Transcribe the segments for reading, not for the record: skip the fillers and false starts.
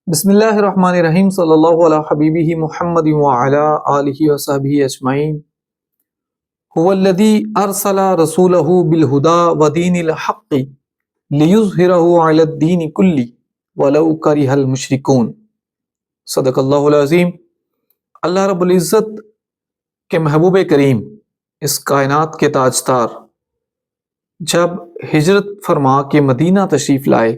بسم اللہ الرحمن الرحیم صلی اللہ علیہ حبیبہ محمد وعلی آلہ وصحبہ اجمعین هو الذی ارسل رسولہ بالہدی ودین الحق لیظہرہ علی الدین کلہ ولو کرہ المشرکون۔ صدق اللہ العظیم۔ اللہ رب العزت کے محبوب کریم، اس کائنات کے تاجدار، جب ہجرت فرما کے مدینہ تشریف لائے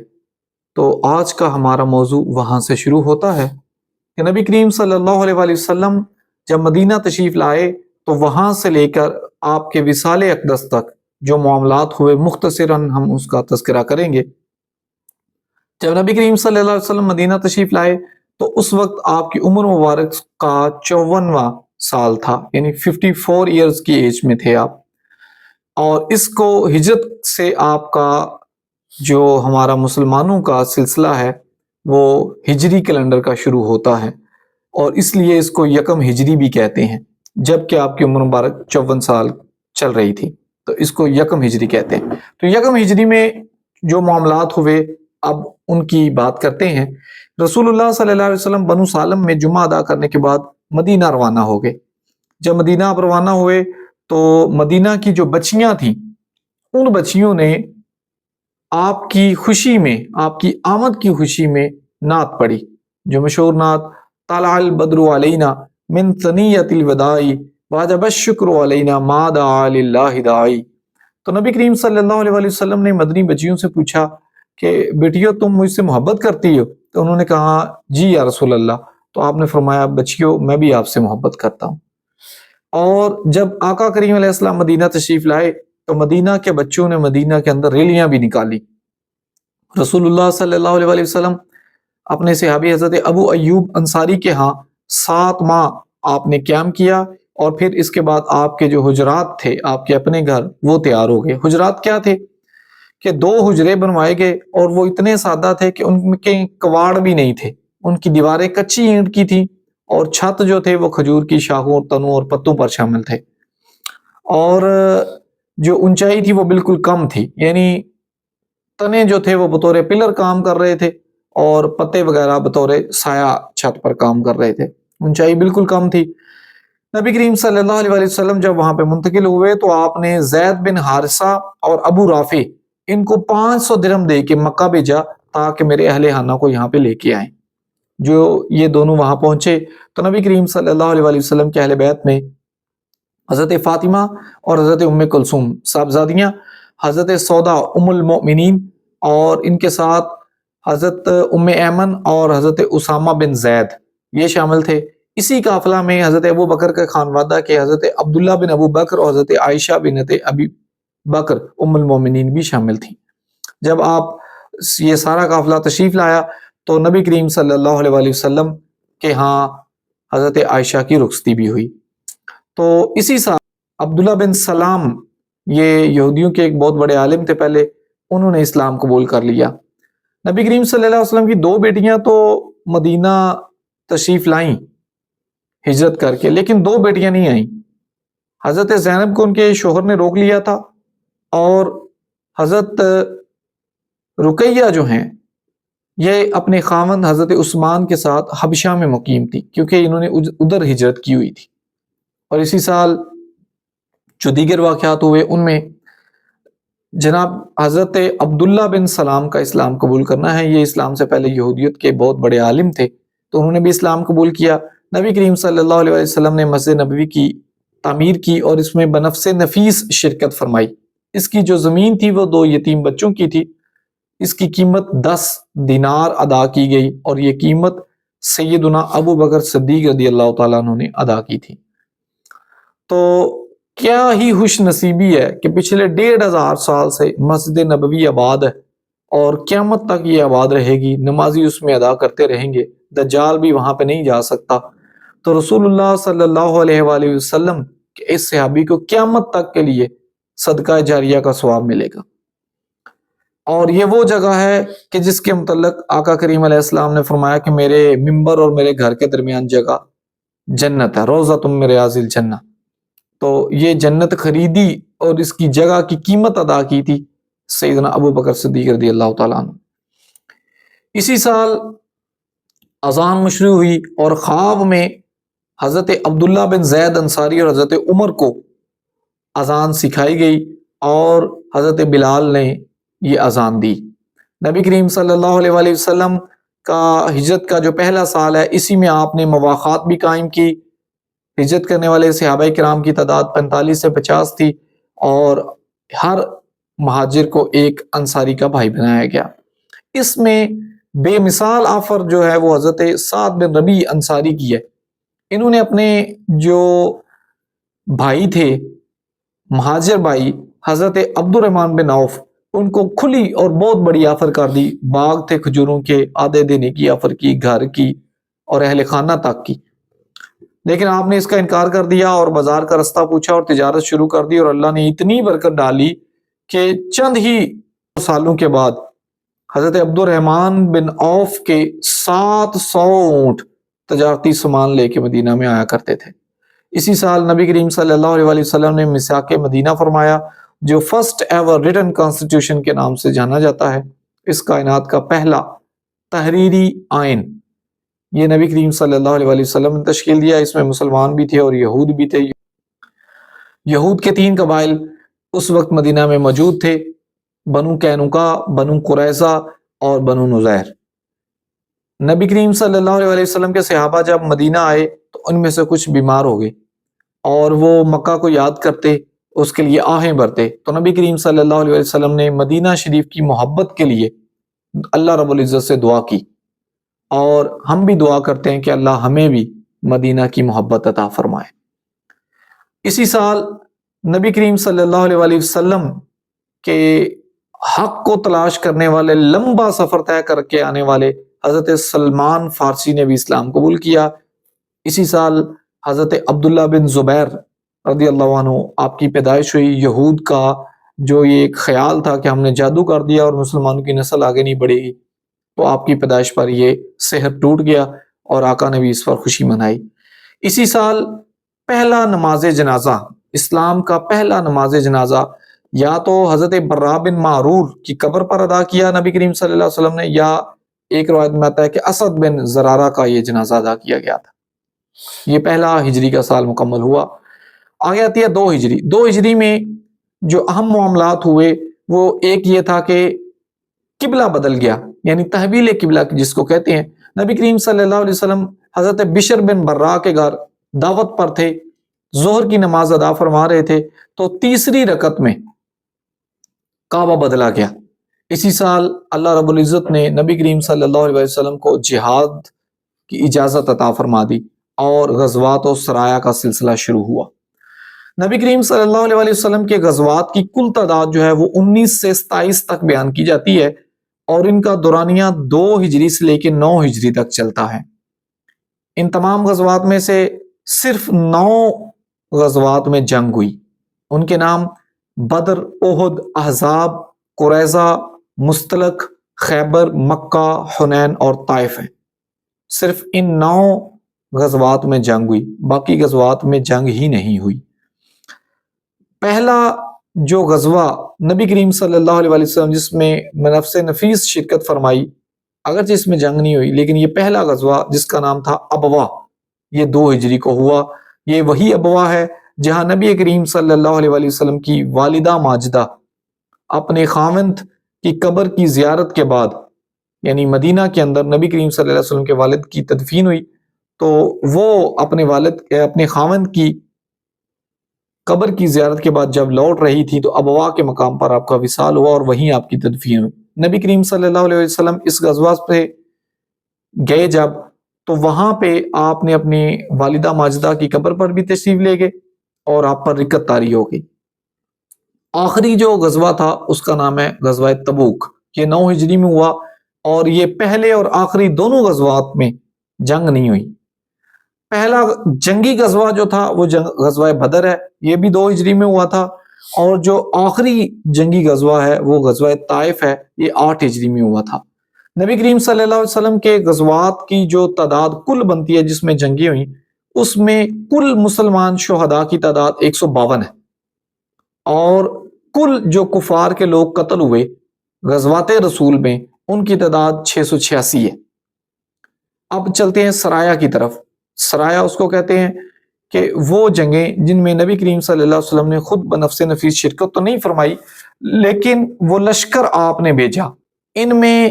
تو آج کا ہمارا موضوع وہاں سے شروع ہوتا ہے کہ نبی کریم صلی اللہ علیہ وآلہ وسلم جب مدینہ تشریف لائے تو وہاں سے لے کر آپ کے وصال اقدس تک جو معاملات ہوئے مختصراً ہم اس کا تذکرہ کریں گے۔ جب نبی کریم صلی اللہ علیہ وسلم مدینہ تشریف لائے تو اس وقت آپ کی عمر مبارک کا 54واں سال تھا، یعنی 54 ایئرز کی ایج میں تھے آپ، اور اس کو ہجرت سے آپ کا جو ہمارا مسلمانوں کا سلسلہ ہے وہ ہجری کیلنڈر کا شروع ہوتا ہے، اور اس لیے اس کو یکم ہجری بھی کہتے ہیں، جبکہ آپ کی عمر مبارک 54 سال چل رہی تھی تو اس کو یکم ہجری کہتے ہیں۔ تو یکم ہجری میں جو معاملات ہوئے اب ان کی بات کرتے ہیں۔ رسول اللہ صلی اللہ علیہ وسلم بنو سالم میں جمعہ ادا کرنے کے بعد مدینہ روانہ ہو گئے۔ جب مدینہ آپ روانہ ہوئے تو مدینہ کی جو بچیاں تھیں ان بچیوں نے آپ کی خوشی میں، آپ کی آمد کی خوشی میں نعت پڑھی، جو مشہور نعت طلع البدر علینا من ثنیۃ الوداع واجب الشکر علینا ما دعا للہ داعی۔ تو نبی کریم صلی اللہ علیہ وآلہ وسلم نے مدنی بچیوں سے پوچھا کہ بیٹیوں تم مجھ سے محبت کرتی ہو؟ تو انہوں نے کہا جی یا رسول اللہ۔ تو آپ نے فرمایا بچیوں میں بھی آپ سے محبت کرتا ہوں۔ اور جب آقا کریم علیہ السلام مدینہ تشریف لائے تو مدینہ کے بچوں نے مدینہ کے اندر ریلیاں بھی نکالی۔ رسول اللہ صلی اللہ علیہ وآلہ وسلم اپنے صحابی حضرت ابو ایوب انصاری کے ہاں 7 ماہ آپ نے قیام کیا، اور پھر اس کے بعد آپ کے جو حجرات تھے، آپ کے اپنے گھر، وہ تیار ہو گئے۔ حجرات کیا تھے کہ 2 حجرے بنوائے گئے، اور وہ اتنے سادہ تھے کہ ان کے کواڑ بھی نہیں تھے، ان کی دیواریں کچی اینٹ کی تھیں، اور چھت جو تھے وہ کھجور کی شاخوں اور تنوں اور پتوں پر شامل تھے، اور جو اونچائی تھی وہ بالکل کم تھی، یعنی تنے جو تھے وہ بطور پلر کام کر رہے تھے اور پتے وغیرہ بطور سایہ چھت پر کام کر رہے تھے، اونچائی بالکل کم تھی۔ نبی کریم صلی اللہ علیہ وآلہ وسلم جب وہاں پہ منتقل ہوئے تو آپ نے زید بن حارثہ اور ابو رافع ان کو 500 درہم دے کے مکہ بھیجا تاکہ میرے اہل خانہ کو یہاں پہ لے کے آئیں۔ جو یہ دونوں وہاں پہنچے تو نبی کریم صلی اللہ علیہ وآلہ وسلم کے اہل بیت میں حضرت فاطمہ اور حضرت ام کلثوم صاحبزادیاں، حضرت سودا ام المؤمنین، اور ان کے ساتھ حضرت ام ایمن اور حضرت اسامہ بن زید یہ شامل تھے۔ اسی قافلہ میں حضرت ابو بکر کے خانوادہ کے حضرت عبداللہ بن ابو بکر اور حضرت عائشہ بنت ابی بکر ام المومنین بھی شامل تھیں۔ جب آپ یہ سارا قافلہ تشریف لایا تو نبی کریم صلی اللہ علیہ وآلہ وسلم کے ہاں حضرت عائشہ کی رخصتی بھی ہوئی۔ تو اسی سال عبداللہ بن سلام، یہ یہودیوں کے ایک بہت بڑے عالم تھے پہلے، انہوں نے اسلام قبول کر لیا۔ نبی کریم صلی اللہ علیہ وسلم کی 2 بیٹیاں تو مدینہ تشریف لائیں ہجرت کر کے، لیکن 2 بیٹیاں نہیں آئیں۔ حضرت زینب کو ان کے شوہر نے روک لیا تھا، اور حضرت رقیہ جو ہیں یہ اپنے خاوند حضرت عثمان کے ساتھ حبشہ میں مقیم تھی، کیونکہ انہوں نے ادھر ہجرت کی ہوئی تھی۔ اور اسی سال جو دیگر واقعات ہوئے ان میں جناب حضرت عبداللہ بن سلام کا اسلام قبول کرنا ہے۔ یہ اسلام سے پہلے یہودیت کے بہت بڑے عالم تھے، تو انہوں نے بھی اسلام قبول کیا۔ نبی کریم صلی اللہ علیہ وسلم نے مسجد نبوی کی تعمیر کی اور اس میں بنفس نفیس شرکت فرمائی۔ اس کی جو زمین تھی وہ 2 یتیم بچوں کی تھی، اس کی قیمت 10 دینار ادا کی گئی، اور یہ قیمت سیدنا ابو بکر صدیق رضی اللہ تعالیٰ عنہ نے ادا کی تھی۔ تو کیا ہی خوش نصیبی ہے کہ پچھلے 1500 سال سے مسجد نبوی آباد ہے، اور قیامت تک یہ آباد رہے گی، نمازی اس میں ادا کرتے رہیں گے، دجال بھی وہاں پہ نہیں جا سکتا۔ تو رسول اللہ صلی اللہ علیہ وآلہ وسلم کے اس صحابی کو قیامت تک کے لیے صدقہ جاریہ کا ثواب ملے گا۔ اور یہ وہ جگہ ہے کہ جس کے متعلق آقا کریم علیہ السلام نے فرمایا کہ میرے ممبر اور میرے گھر کے درمیان جگہ جنت ہے، روضۃ من ریاض الجنہ۔ تو یہ جنت خریدی اور اس کی جگہ کی قیمت ادا کی تھی سیدنا ابو بکر صدیق رضی اللہ تعالیٰ عنہ۔ اسی سال اذان مشروع ہوئی اور خواب میں حضرت عبداللہ بن زید انصاری اور حضرت عمر کو اذان سکھائی گئی اور حضرت بلال نے یہ اذان دی۔ نبی کریم صلی اللہ علیہ وآلہ وسلم کا ہجرت کا جو پہلا سال ہے، اسی میں آپ نے مواخات بھی قائم کی۔ ہجرت کرنے والے صحابہ کرام کی تعداد 45 سے 50 تھی، اور ہر مہاجر کو ایک انصاری کا بھائی بنایا گیا۔ اس میں بے مثال آفر جو ہے وہ حضرت سعد بن ربیع انصاری کی ہے۔ انہوں نے اپنے جو بھائی تھے، مہاجر بھائی حضرت عبد الرحمن بن عوف، ان کو کھلی اور بہت بڑی آفر کر دی۔ باغ تھے کھجوروں کے، آدھے دینے کی آفر کی، گھر کی اور اہل خانہ تک کی، لیکن آپ نے اس کا انکار کر دیا اور بازار کا رستہ پوچھا اور تجارت شروع کر دی، اور اللہ نے اتنی برکت ڈالی کہ چند ہی سالوں کے بعد حضرت عبد الرحمن بن عوف کے 700 اونٹ تجارتی سامان لے کے مدینہ میں آیا کرتے تھے۔ اسی سال نبی کریم صلی اللہ علیہ وآلہ وسلم نے میثاق مدینہ فرمایا، جو فرسٹ ایور ریٹن کانسٹیٹیوشن کے نام سے جانا جاتا ہے۔ اس کائنات کا پہلا تحریری آئین یہ نبی کریم صلی اللہ علیہ وآلہ وسلم نے تشکیل دیا۔ اس میں مسلمان بھی تھے اور یہود بھی تھے۔ یہود کے 3 قبائل اس وقت مدینہ میں موجود تھے، بنو قینقاع، بنو قریظہ اور بنو نذیر۔ نبی کریم صلی اللہ علیہ وسلم کے صحابہ جب مدینہ آئے تو ان میں سے کچھ بیمار ہو گئے، اور وہ مکہ کو یاد کرتے، اس کے لیے آہیں بھرتے۔ تو نبی کریم صلی اللہ علیہ وسلم نے مدینہ شریف کی محبت کے لیے اللہ رب العزت سے دعا کی، اور ہم بھی دعا کرتے ہیں کہ اللہ ہمیں بھی مدینہ کی محبت عطا فرمائے۔ اسی سال نبی کریم صلی اللہ علیہ وآلہ وسلم کے حق کو تلاش کرنے والے، لمبا سفر طے کر کے آنے والے حضرت سلمان فارسی نے بھی اسلام قبول کیا۔ اسی سال حضرت عبداللہ بن زبیر رضی اللہ عنہ آپ کی پیدائش ہوئی۔ یہود کا جو یہ ایک خیال تھا کہ ہم نے جادو کر دیا اور مسلمانوں کی نسل آگے نہیں بڑھے گی، تو آپ کی پیدائش پر یہ سحر ٹوٹ گیا اور آقا نے بھی اس پر خوشی منائی۔ اسی سال پہلا نماز جنازہ، اسلام کا پہلا نماز جنازہ، یا تو حضرت براء بن معرور کی قبر پر ادا کیا نبی کریم صلی اللہ علیہ وسلم نے، یا ایک روایت میں آتا ہے کہ اسد بن زرارہ کا یہ جنازہ ادا کیا گیا تھا۔ یہ پہلا ہجری کا سال مکمل ہوا۔ آگے آتی ہے 2 ہجری۔ 2 ہجری میں جو اہم معاملات ہوئے وہ ایک یہ تھا کہ قبلہ بدل گیا، یعنی تحویل قبلہ جس کو کہتے ہیں۔ نبی کریم صلی اللہ علیہ وسلم حضرت بشر بن براء کے گھر دعوت پر تھے، ظہر کی نماز ادا فرما رہے تھے، تو تیسری رکعت میں کعبہ بدلا گیا۔ اسی سال اللہ رب العزت نے نبی کریم صلی اللہ علیہ وسلم کو جہاد کی اجازت عطا فرما دی، اور غزوات و سرایا کا سلسلہ شروع ہوا۔ نبی کریم صلی اللہ علیہ وسلم کے غزوات کی کل تعداد جو ہے وہ 19 سے 27 تک بیان کی جاتی ہے، اور ان کا دورانیہ 2 ہجری سے لے کے 9 ہجری تک چلتا ہے۔ ان تمام غزوات میں سے صرف 9 غزوات میں جنگ ہوئی۔ ان کے نام بدر، احد، احزاب، قریظہ، مستلق، خیبر، مکہ، حنین اور طائف ہیں۔ صرف ان 9 غزوات میں جنگ ہوئی، باقی غزوات میں جنگ ہی نہیں ہوئی۔ پہلا جو غزوہ نبی کریم صلی اللہ علیہ وسلم جس میں نفس نفیس شرکت فرمائی، اگرچہ اس میں جنگ نہیں ہوئی، لیکن یہ پہلا غزوہ جس کا نام تھا ابوا، یہ 2 ہجری کو ہوا۔ یہ وہی ابوا ہے جہاں نبی کریم صلی اللہ علیہ وسلم کی والدہ ماجدہ اپنے خاوند کی قبر کی زیارت کے بعد، یعنی مدینہ کے اندر نبی کریم صلی اللہ علیہ وسلم کے والد کی تدفین ہوئی، تو وہ اپنے خاوند کی قبر کی زیارت کے بعد جب لوٹ رہی تھی تو ابوا کے مقام پر آپ کا وصال ہوا، اور وہیں آپ کی تدفین ہوئی۔ نبی کریم صلی اللہ علیہ وسلم اس غزوہ پہ گئے جب، تو وہاں پہ آپ نے اپنی والدہ ماجدہ کی قبر پر بھی تشریف لے گئے، اور آپ پر رکت طاری ہو گئی۔ آخری جو غزوہ تھا اس کا نام ہے غزوہ تبوک، یہ 9 ہجری میں ہوا، اور یہ پہلے اور آخری دونوں غزوات میں جنگ نہیں ہوئی۔ پہلا جنگی غزوہ جو تھا وہ غزوہ بدر ہے، یہ بھی 2 ہجری میں ہوا تھا، اور جو آخری جنگی غزوہ ہے وہ غزوہ طائف ہے، یہ 8 ہجری میں ہوا تھا۔ نبی کریم صلی اللہ علیہ وسلم کے غزوات کی جو تعداد کل بنتی ہے جس میں جنگیں ہوئیں، اس میں کل مسلمان شہداء کی تعداد 152 ہے، اور کل جو کفار کے لوگ قتل ہوئے غزوات رسول میں ان کی تعداد 686 ہے۔ اب چلتے ہیں سرایا کی طرف۔ سرایا اس کو کہتے ہیں کہ وہ جنگیں جن میں نبی کریم صلی اللہ علیہ وسلم نے خود بنفس نفیس شرکت تو نہیں فرمائی، لیکن وہ لشکر آپ نے بھیجا۔ ان میں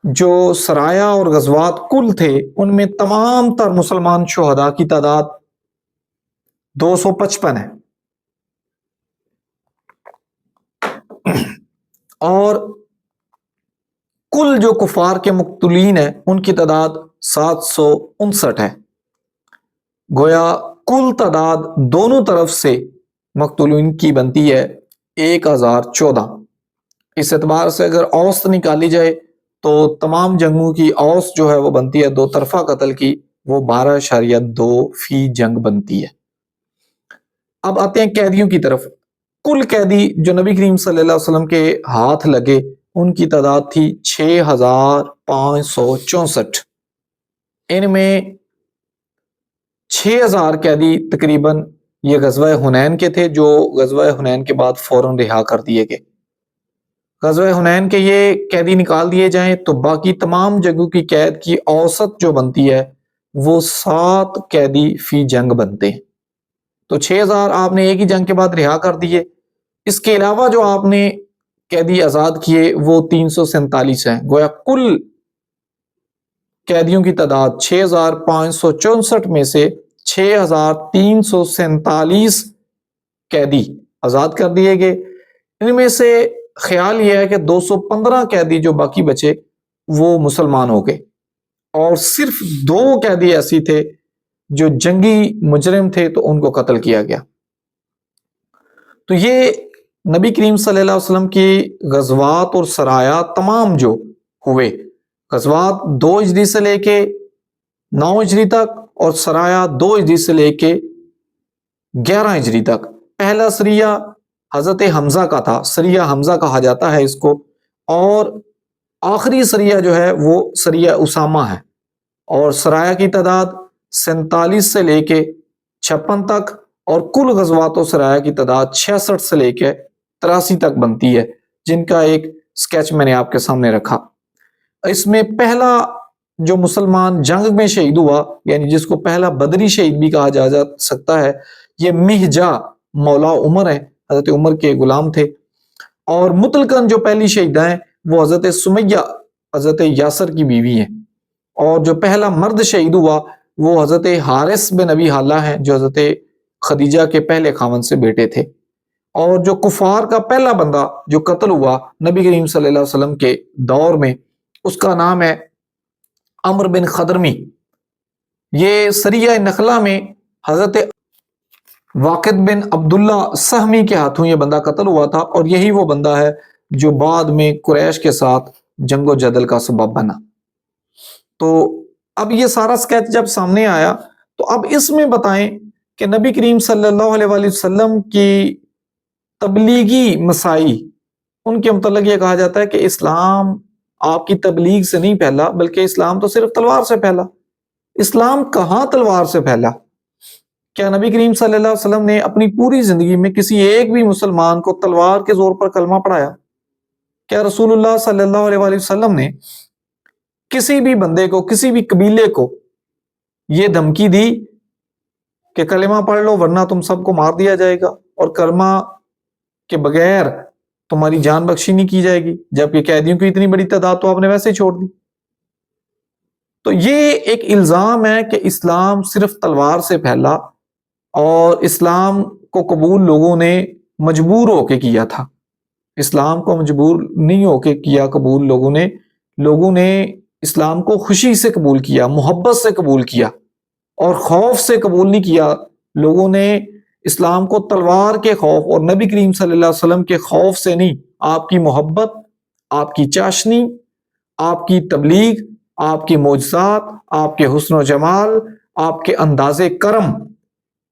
جو سرایا اور غزوات کل تھے، ان میں تمام تر مسلمان شہداء کی تعداد 255 ہے، اور کل جو کفار کے مقتولین ہیں ان کی تعداد 759 ہے۔ گویا کل تعداد دونوں طرف سے مقتولین کی بنتی ہے 1014۔ اس اعتبار سے اگر اوسط نکالی جائے تو تمام جنگوں کی اوسط جو ہے وہ بنتی ہے دو طرفہ قتل کی، وہ 12.2 فی جنگ بنتی ہے۔ اب آتے ہیں قیدیوں کی طرف۔ کل قیدی جو نبی کریم صلی اللہ علیہ وسلم کے ہاتھ لگے ان کی تعداد تھی 6564۔ ان میں 6000 قیدی تقریباً یہ غزوہ حنین کے تھے، جو غزوہ حنین کے بعد فوراً رہا کر دیے گئے۔ غزوہ حنین کے یہ قیدی نکال دیے جائیں تو باقی تمام جنگوں کی قید کی اوسط جو بنتی ہے وہ 7 قیدی فی جنگ بنتے ہیں۔ تو 6000 آپ نے ایک ہی جنگ کے بعد رہا کر دیے۔ اس کے علاوہ جو آپ نے قیدی آزاد کیے وہ 347 ہیں۔ گویا کل قیدیوں کی تعداد 6564 میں سے 6347 قیدی آزاد کر دیے گئے۔ ان میں سے خیال یہ ہے کہ 215 قیدی جو باقی بچے وہ مسلمان ہو گئے، اور صرف 2 قیدی ایسی تھے جو جنگی مجرم تھے تو ان کو قتل کیا گیا۔ تو یہ نبی کریم صلی اللہ علیہ وسلم کی غزوات اور سرایا تمام جو ہوئے، غزوات 2 ہجری سے لے کے 9 ہجری تک، اور سرایا 2 ہجری سے لے کے 11 ہجری تک۔ پہلا سریہ حضرت حمزہ کا تھا، سریہ حمزہ کہا جاتا ہے اس کو، اور آخری سریہ جو ہے وہ سریہ اسامہ ہے، اور سرایا کی تعداد 47 سے لے کے 56 تک، اور کل غزوات و سرایا کی تعداد 66 سے لے کے 83 تک بنتی ہے، جن کا ایک سکیچ میں نے آپ کے سامنے رکھا۔ اس میں پہلا جو مسلمان جنگ میں شہید ہوا، یعنی جس کو پہلا بدری شہید بھی کہا جا سکتا ہے، یہ مہجا مولا عمر ہیں، حضرت عمر کے غلام تھے۔ اور مطلقاً جو پہلی شہیدہ ہیں وہ حضرت سمیہ حضرت یاسر کی بیوی ہیں، اور جو پہلا مرد شہید ہوا وہ حضرت حارث بن ابی حالہ ہیں، جو حضرت خدیجہ کے پہلے خاوند سے بیٹے تھے۔ اور جو کفار کا پہلا بندہ جو قتل ہوا نبی کریم صلی اللہ علیہ وسلم کے دور میں، اس کا نام ہے عمر بن خدرمی۔ یہ سریہ نخلہ میں حضرت واقد بن عبداللہ سہمی کے ہاتھوں یہ بندہ قتل ہوا تھا، اور یہی وہ بندہ ہے جو بعد میں قریش کے ساتھ جنگ و جدل کا سبب بنا۔ تو اب یہ سارا سکیچ جب سامنے آیا تو اب اس میں بتائیں کہ نبی کریم صلی اللہ علیہ وآلہ وسلم کی تبلیغی مسائی، ان کے متعلق یہ کہا جاتا ہے کہ اسلام آپ کی تبلیغ سے نہیں پھیلا، بلکہ اسلام تو صرف تلوار سے پھیلا۔ اسلام کہاں تلوار سے پھیلا؟ کیا نبی کریم صلی اللہ علیہ وسلم نے اپنی پوری زندگی میں کسی ایک بھی مسلمان کو تلوار کے زور پر کلمہ پڑھایا؟ کیا رسول اللہ صلی اللہ علیہ وآلہ وسلم نے کسی بھی بندے کو، کسی بھی قبیلے کو یہ دھمکی دی کہ کلمہ پڑھ لو ورنہ تم سب کو مار دیا جائے گا، اور کلمہ کے بغیر تمہاری جان بخشی نہیں کی جائے گی، جبکہ قیدیوں کی اتنی بڑی تعداد تو آپ نے ویسے ہی چھوڑ دی؟ تو یہ ایک الزام ہے کہ اسلام صرف تلوار سے پھیلا، اور اسلام کو قبول لوگوں نے مجبور ہو کے کیا تھا۔ اسلام کو مجبور نہیں ہو کے کیا قبول لوگوں نے اسلام کو خوشی سے قبول کیا، محبت سے قبول کیا، اور خوف سے قبول نہیں کیا۔ لوگوں نے اسلام کو تلوار کے خوف اور نبی کریم صلی اللہ علیہ وسلم کے خوف سے نہیں، آپ کی محبت، آپ کی چاشنی، آپ کی تبلیغ، آپ کی معجزات، آپ کے حسن و جمال، آپ کے انداز کرم،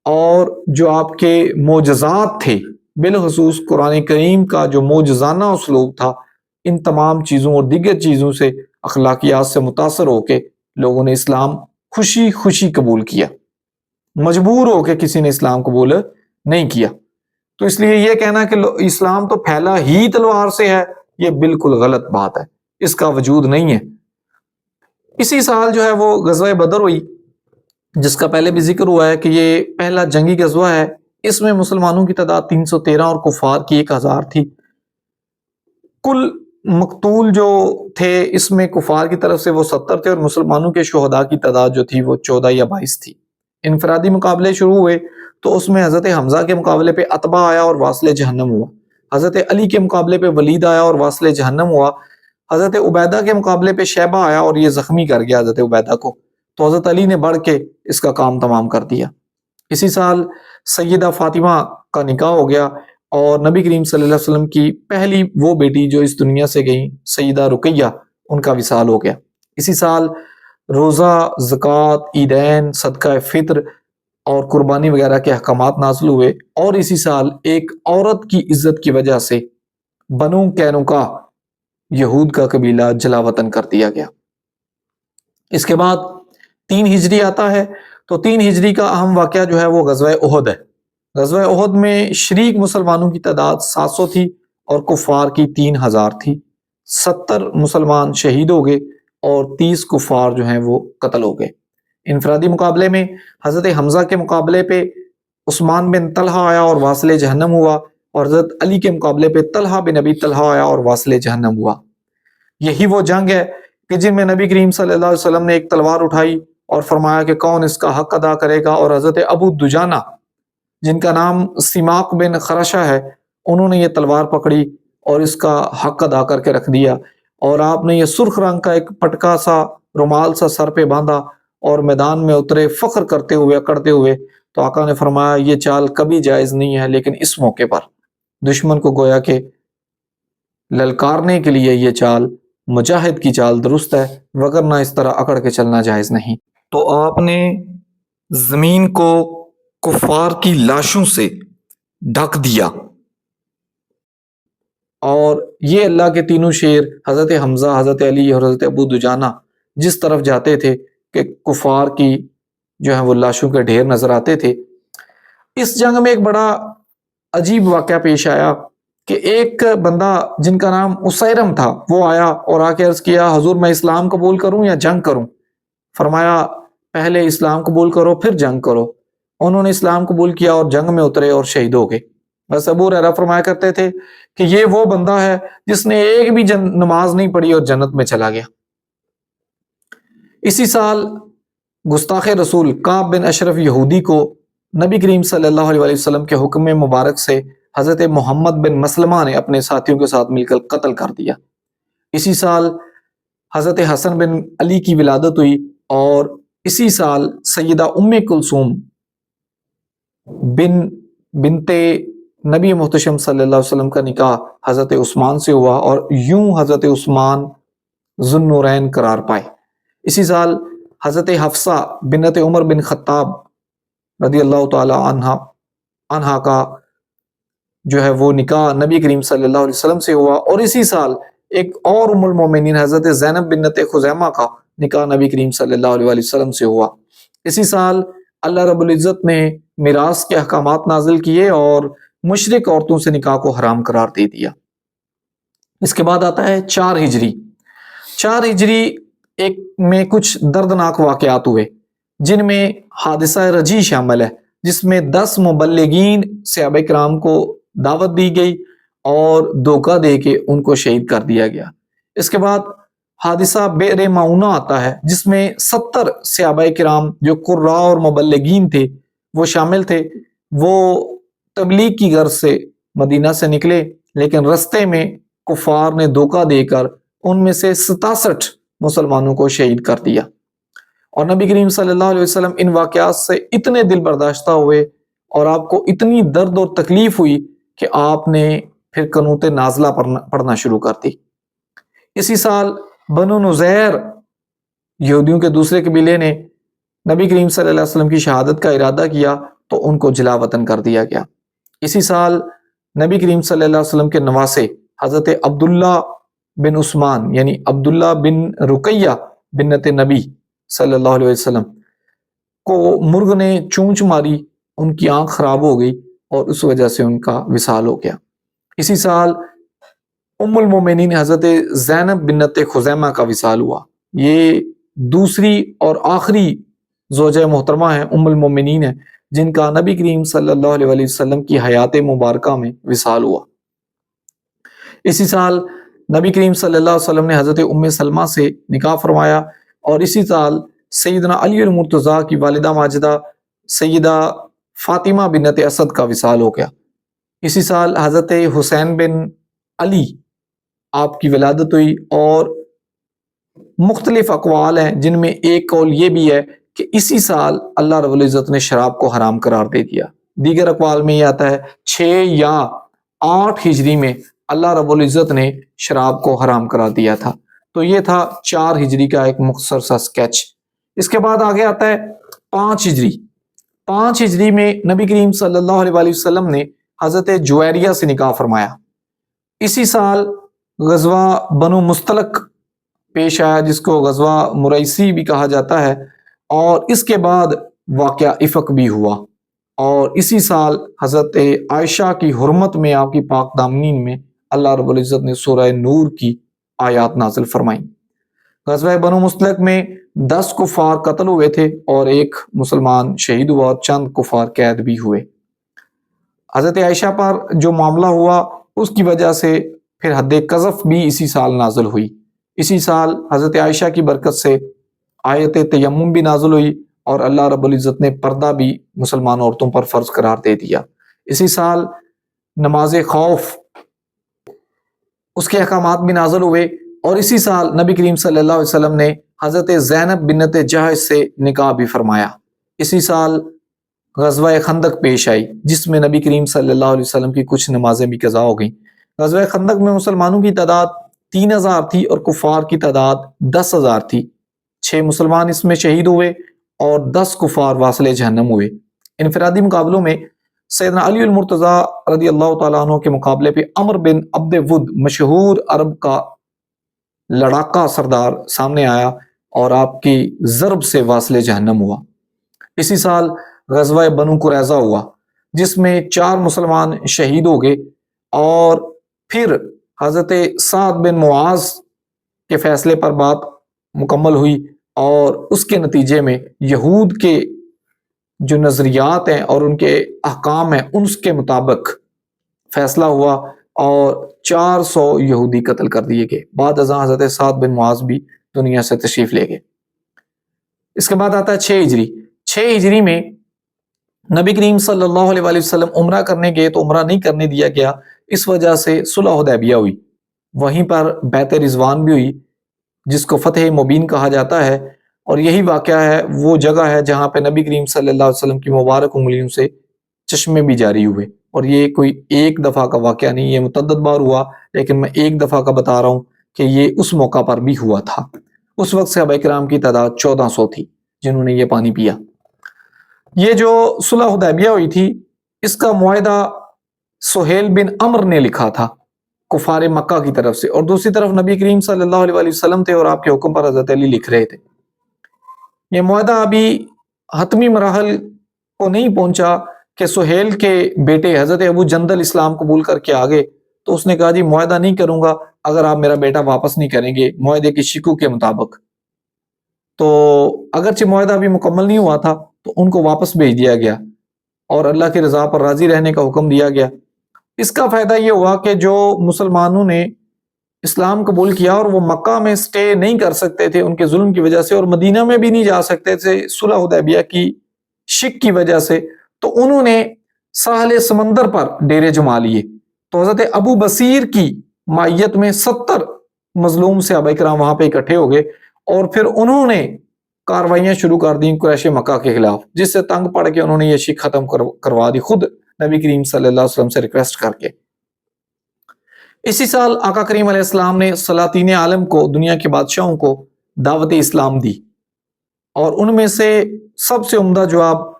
اور جو آپ کے معجزات تھے، بالخصوص قرآن کریم کا جو معجزانہ اسلوب تھا، ان تمام چیزوں اور دیگر چیزوں سے، اخلاقیات سے متاثر ہو کے لوگوں نے اسلام خوشی خوشی قبول کیا، مجبور ہو کے کسی نے اسلام قبول نہیں کیا۔ تو اس لیے یہ کہنا کہ اسلام تو پھیلا ہی تلوار سے ہے، یہ بالکل غلط بات ہے، اس کا وجود نہیں ہے۔ اسی سال جو ہے وہ غزوہ بدر ہوئی، جس کا پہلے بھی ذکر ہوا ہے کہ یہ پہلا جنگی غزوہ ہے۔ اس میں مسلمانوں کی تعداد 313 اور کفار کی 1000 تھی۔ کل مقتول جو تھے اس میں کفار کی طرف سے وہ 70 تھے، اور مسلمانوں کے شہداء کی تعداد جو تھی وہ 14 یا 22 تھی۔ انفرادی مقابلے شروع ہوئے تو اس میں حضرت حمزہ کے مقابلے پہ عتبہ آیا اور واصل جہنم ہوا، حضرت علی کے مقابلے پہ ولید آیا اور واصل جہنم ہوا، حضرت عبیدہ کے مقابلے پہ شیبہ آیا اور یہ زخمی کر گیا حضرت عبیدہ کو، تو حضرت علی نے بڑھ کے اس کا کام تمام کر دیا۔ اسی سال سیدہ فاطمہ کا نکاح ہو گیا، اور نبی کریم صلی اللہ علیہ وسلم کی پہلی وہ بیٹی جو اس دنیا سے گئیں سیدہ رقیہ، ان کا وصال ہو گیا۔ اسی سال روزہ، زکوٰۃ، عیدین، صدقہ فطر اور قربانی وغیرہ کے احکامات نازل ہوئے، اور اسی سال ایک عورت کی عزت کی وجہ سے بنو قینقاع یہود کا قبیلہ جلا وطن کر دیا گیا۔ اس کے بعد 3 ہجری آتا ہے، تو 3 ہجری کا اہم واقعہ جو ہے وہ غزوہ احد ہے۔ غزوہ احد میں شریک مسلمانوں کی تعداد 700 تھی اور کفار کی 3000 تھی۔ 70 مسلمان شہید ہو گئے اور 30 کفار جو ہیں وہ قتل ہو گئے۔ انفرادی مقابلے میں حضرت حمزہ کے مقابلے پہ عثمان بن طلحہ آیا اور واصل جہنم ہوا، اور حضرت علی کے مقابلے پہ طلحہ بن ابی طلحہ آیا اور واصل جہنم ہوا۔ یہی وہ جنگ ہے کہ جن میں نبی کریم صلی اللہ علیہ وسلم نے ایک تلوار اٹھائی اور فرمایا کہ کون اس کا حق ادا کرے گا، اور حضرت ابو دجانہ جن کا نام سماق بن خرشہ ہے، انہوں نے یہ تلوار پکڑی اور اس کا حق ادا کر کے رکھ دیا، اور آپ نے یہ سرخ رنگ کا ایک پٹکا سا رومال سا سر پہ باندھا اور میدان میں اترے فخر کرتے ہوئے اکڑتے ہوئے۔ تو آقا نے فرمایا یہ چال کبھی جائز نہیں ہے، لیکن اس موقع پر دشمن کو گویا کہ للکارنے کے لیے یہ چال مجاہد کی چال درست ہے، وگرنہ اس طرح اکڑ کے چلنا جائز نہیں۔ تو آپ نے زمین کو کفار کی لاشوں سے ڈھک دیا، اور یہ اللہ کے تینوں شیر حضرت حمزہ، حضرت علی اور حضرت ابو دجانہ جس طرف جاتے تھے کہ کفار کی جو ہے وہ لاشوں کے ڈھیر نظر آتے تھے۔ اس جنگ میں ایک بڑا عجیب واقعہ پیش آیا کہ ایک بندہ جن کا نام اسیرم تھا وہ آیا اور آ کے عرض کیا حضور میں اسلام قبول کروں یا جنگ کروں؟ فرمایا پہلے اسلام قبول کرو پھر جنگ کرو۔ انہوں نے اسلام قبول کیا اور جنگ میں اترے اور شہید ہو گئے۔ بس ابو ہریرہ فرمایا کرتے تھے کہ یہ وہ بندہ ہے جس نے ایک بھی نماز نہیں پڑھی اور جنت میں چلا گیا۔ اسی سال گستاخ رسول کعب بن اشرف یہودی کو نبی کریم صلی اللہ علیہ وسلم کے حکم مبارک سے حضرت محمد بن مسلمہ نے اپنے ساتھیوں کے ساتھ مل کر قتل کر دیا۔ اسی سال حضرت حسن بن علی کی ولادت ہوئی، اور اسی سال سیدہ ام کلثوم بنت نبی محتشم صلی اللہ علیہ وسلم کا نکاح حضرت عثمان سے ہوا، اور یوں حضرت عثمان ذو النورین قرار پائے۔ اسی سال حضرت حفصہ بنت عمر بن خطاب رضی اللہ تعالی عنہا کا جو ہے وہ نکاح نبی کریم صلی اللہ علیہ وسلم سے ہوا، اور اسی سال ایک اور ام المومنین حضرت زینب بنت خزیمہ کا نکاح نبی کریم صلی اللہ علیہ وسلم سے ہوا۔ اسی سال اللہ رب العزت نے میراث کے احکامات نازل کیے اور مشرک عورتوں سے نکاح کو حرام قرار دے دیا۔ اس کے بعد آتا ہے 4 ہجری۔ 4 ہجری ایک میں کچھ دردناک واقعات ہوئے، جن میں حادثہ رجی شامل ہے، جس میں 10 مبلغین صحابہ کرام کو دعوت دی گئی اور دھوکہ دے کے ان کو شہید کر دیا گیا۔ اس کے بعد حادثہ بئر معونہ آتا ہے، جس میں 70 صحابہ کرام جو قراء اور مبلغین تھے وہ شامل تھے۔ وہ تبلیغ کی غرض سے مدینہ سے نکلے، لیکن رستے میں کفار نے دھوکہ دے کر ان میں سے 67 مسلمانوں کو شہید کر دیا، اور نبی کریم صلی اللہ علیہ وسلم ان واقعات سے اتنے دل برداشتہ ہوئے اور آپ کو اتنی درد اور تکلیف ہوئی کہ آپ نے پھر قنوت نازلہ پڑھنا شروع کر دی۔ اسی سال بنو نذیر یہودیوں کے دوسرے قبیلے نے نبی کریم صلی اللہ علیہ وسلم کی شہادت کا ارادہ کیا تو ان کو جلا وطن کر دیا گیا۔ اسی سال نبی کریم صلی اللہ علیہ وسلم کے نواسے حضرت عبداللہ بن عثمان یعنی عبداللہ بن رقیہ بنت نبی صلی اللہ علیہ وسلم کو مرغ نے چونچ ماری، ان کی آنکھ خراب ہو گئی اور اس وجہ سے ان کا وصال ہو گیا۔ اسی سال ام المومنین حضرت زینب بنت خزیمہ کا وصال ہوا۔ یہ دوسری اور آخری زوجہ محترمہ ہیں، ام المومنین ہیں، جن کا نبی کریم صلی اللہ علیہ وسلم کی حیات مبارکہ میں وصال ہوا۔ اسی سال نبی کریم صلی اللہ علیہ وسلم نے حضرت ام سلمہ سے نکاح فرمایا، اور اسی سال سیدنا علی المرتضیٰ کی والدہ ماجدہ سیدہ فاطمہ بنت اسد کا وصال ہو گیا۔ اسی سال حضرت حسین بن علی آپ کی ولادت ہوئی، اور مختلف اقوال ہیں جن میں ایک قول یہ بھی ہے کہ اسی سال اللہ رب العزت نے شراب کو حرام قرار دے دیا۔ دیگر اقوال میں یہ آتا ہے 6 یا 8 ہجری میں اللہ رب العزت نے شراب کو حرام قرار دیا تھا۔ تو یہ تھا 4 ہجری کا ایک مختصر سا سکیچ۔ اس کے بعد آگے آتا ہے 5 ہجری۔ 5 ہجری میں نبی کریم صلی اللہ علیہ وسلم نے حضرت جویریہ سے نکاح فرمایا۔ اسی سال غزوہ بنو مستلق پیش آیا، جس کو غزوہ مریسی بھی کہا جاتا ہے، اور اس کے بعد واقعہ افق بھی ہوا، اور اسی سال حضرت عائشہ کی حرمت میں، آپ کی پاک دامنین میں اللہ رب العزت نے سورہ نور کی آیات نازل فرمائیں۔ غزوہ بنو مستلق میں 10 کفار قتل ہوئے تھے، اور 1 مسلمان شہید ہوا، اور چند کفار قید بھی ہوئے۔ حضرت عائشہ پر جو معاملہ ہوا اس کی وجہ سے پھر حد قذف بھی اسی سال نازل ہوئی۔ اسی سال حضرت عائشہ کی برکت سے آیت تیمم بھی نازل ہوئی، اور اللہ رب العزت نے پردہ بھی مسلمان عورتوں پر فرض قرار دے دیا۔ اسی سال نماز خوف، اس کے احکامات بھی نازل ہوئے، اور اسی سال نبی کریم صلی اللہ علیہ وسلم نے حضرت زینب بنت جحش سے نکاح بھی فرمایا۔ اسی سال غزوہ خندق پیش آئی، جس میں نبی کریم صلی اللہ علیہ وسلم کی کچھ نمازیں بھی قضا ہو گئیں۔ غزوہ خندق میں مسلمانوں کی تعداد 3000 تھی، اور کفار کی تعداد 10,000 تھی۔ 6 مسلمان اس میں شہید ہوئے، اور 10 کفار واصل جہنم ہوئے۔ انفرادی مقابلوں میں سیدنا علی المرتضیٰ رضی اللہ تعالیٰ عنہ کے مقابلے پہ عمر بن عبد ود، مشہور عرب کا لڑاکا سردار، سامنے آیا، اور آپ کی ضرب سے واصل جہنم ہوا۔ اسی سال غزوہ بنو قریظہ ہوا، جس میں 4 مسلمان شہید ہو گئے، اور پھر حضرت سعد بن معاذ کے فیصلے پر بات مکمل ہوئی، اور اس کے نتیجے میں یہود کے جو نظریات ہیں اور ان کے احکام ہیں، ان کے مطابق فیصلہ ہوا، اور 400 یہودی قتل کر دیے گئے۔ بعد ازاں حضرت سعد بن معاذ بھی دنیا سے تشریف لے گئے۔ اس کے بعد آتا ہے 6 ہجری۔ 6 ہجری میں نبی کریم صلی اللہ علیہ وسلم عمرہ کرنے گئے، تو عمرہ نہیں کرنے دیا گیا، اس وجہ سے صلح حدیبیہ ہوئی۔ وہیں پر بیعت رضوان بھی ہوئی، جس کو فتح مبین کہا جاتا ہے، اور یہی واقعہ ہے، وہ جگہ ہے جہاں پہ نبی کریم صلی اللہ علیہ وسلم کی مبارک انگلیوں سے چشمے بھی جاری ہوئے۔ اور یہ کوئی ایک دفعہ کا واقعہ نہیں، یہ متعدد بار ہوا، لیکن میں ایک دفعہ کا بتا رہا ہوں کہ یہ اس موقع پر بھی ہوا تھا۔ اس وقت صحابہ کرام کی تعداد 1400 تھی جنہوں نے یہ پانی پیا۔ یہ جو صلح حدیبیہ ہوئی تھی، اس کا معاہدہ سہیل بن عمر نے لکھا تھا کفار مکہ کی طرف سے، اور دوسری طرف نبی کریم صلی اللہ علیہ وسلم تھے، اور آپ کے حکم پر حضرت علی لکھ رہے تھے۔ یہ معاہدہ ابھی حتمی مراحل کو نہیں پہنچا کہ سہیل کے بیٹے حضرت ابو جندل اسلام قبول کر کے آگے، تو اس نے کہا جی معاہدہ نہیں کروں گا اگر آپ میرا بیٹا واپس نہیں کریں گے معاہدے کی شکو کے مطابق۔ تو اگرچہ معاہدہ ابھی مکمل نہیں ہوا تھا، تو ان کو واپس بھیج دیا گیا، اور اللہ کی رضا پر راضی رہنے کا حکم دیا گیا۔ اس کا فائدہ یہ ہوا کہ جو مسلمانوں نے اسلام قبول کیا اور وہ مکہ میں سٹے نہیں کر سکتے تھے ان کے ظلم کی وجہ سے، اور مدینہ میں بھی نہیں جا سکتے تھے صلح حدیبیہ کی شک کی وجہ سے، تو انہوں نے ساحل سمندر پر ڈیرے جما لیے۔ تو حضرت ابو بصیر کی مائیت میں 70 مظلوم صحابہ کرام وہاں پہ اکٹھے ہو گئے، اور پھر انہوں نے کاروائیاں شروع کر دیں قریش مکہ کے خلاف، جس سے تنگ پڑ کے انہوں نے یہ شک ختم کروا دی، خود نبی کریم صلی اللہ علیہ وسلم سے ریکویسٹ کر کے۔ اسی سال آقا کریم علیہ السلام نے سلاطین عالم کو، دنیا کے بادشاہوں کو دعوت اسلام دی، اور ان میں سے سب سے عمدہ جواب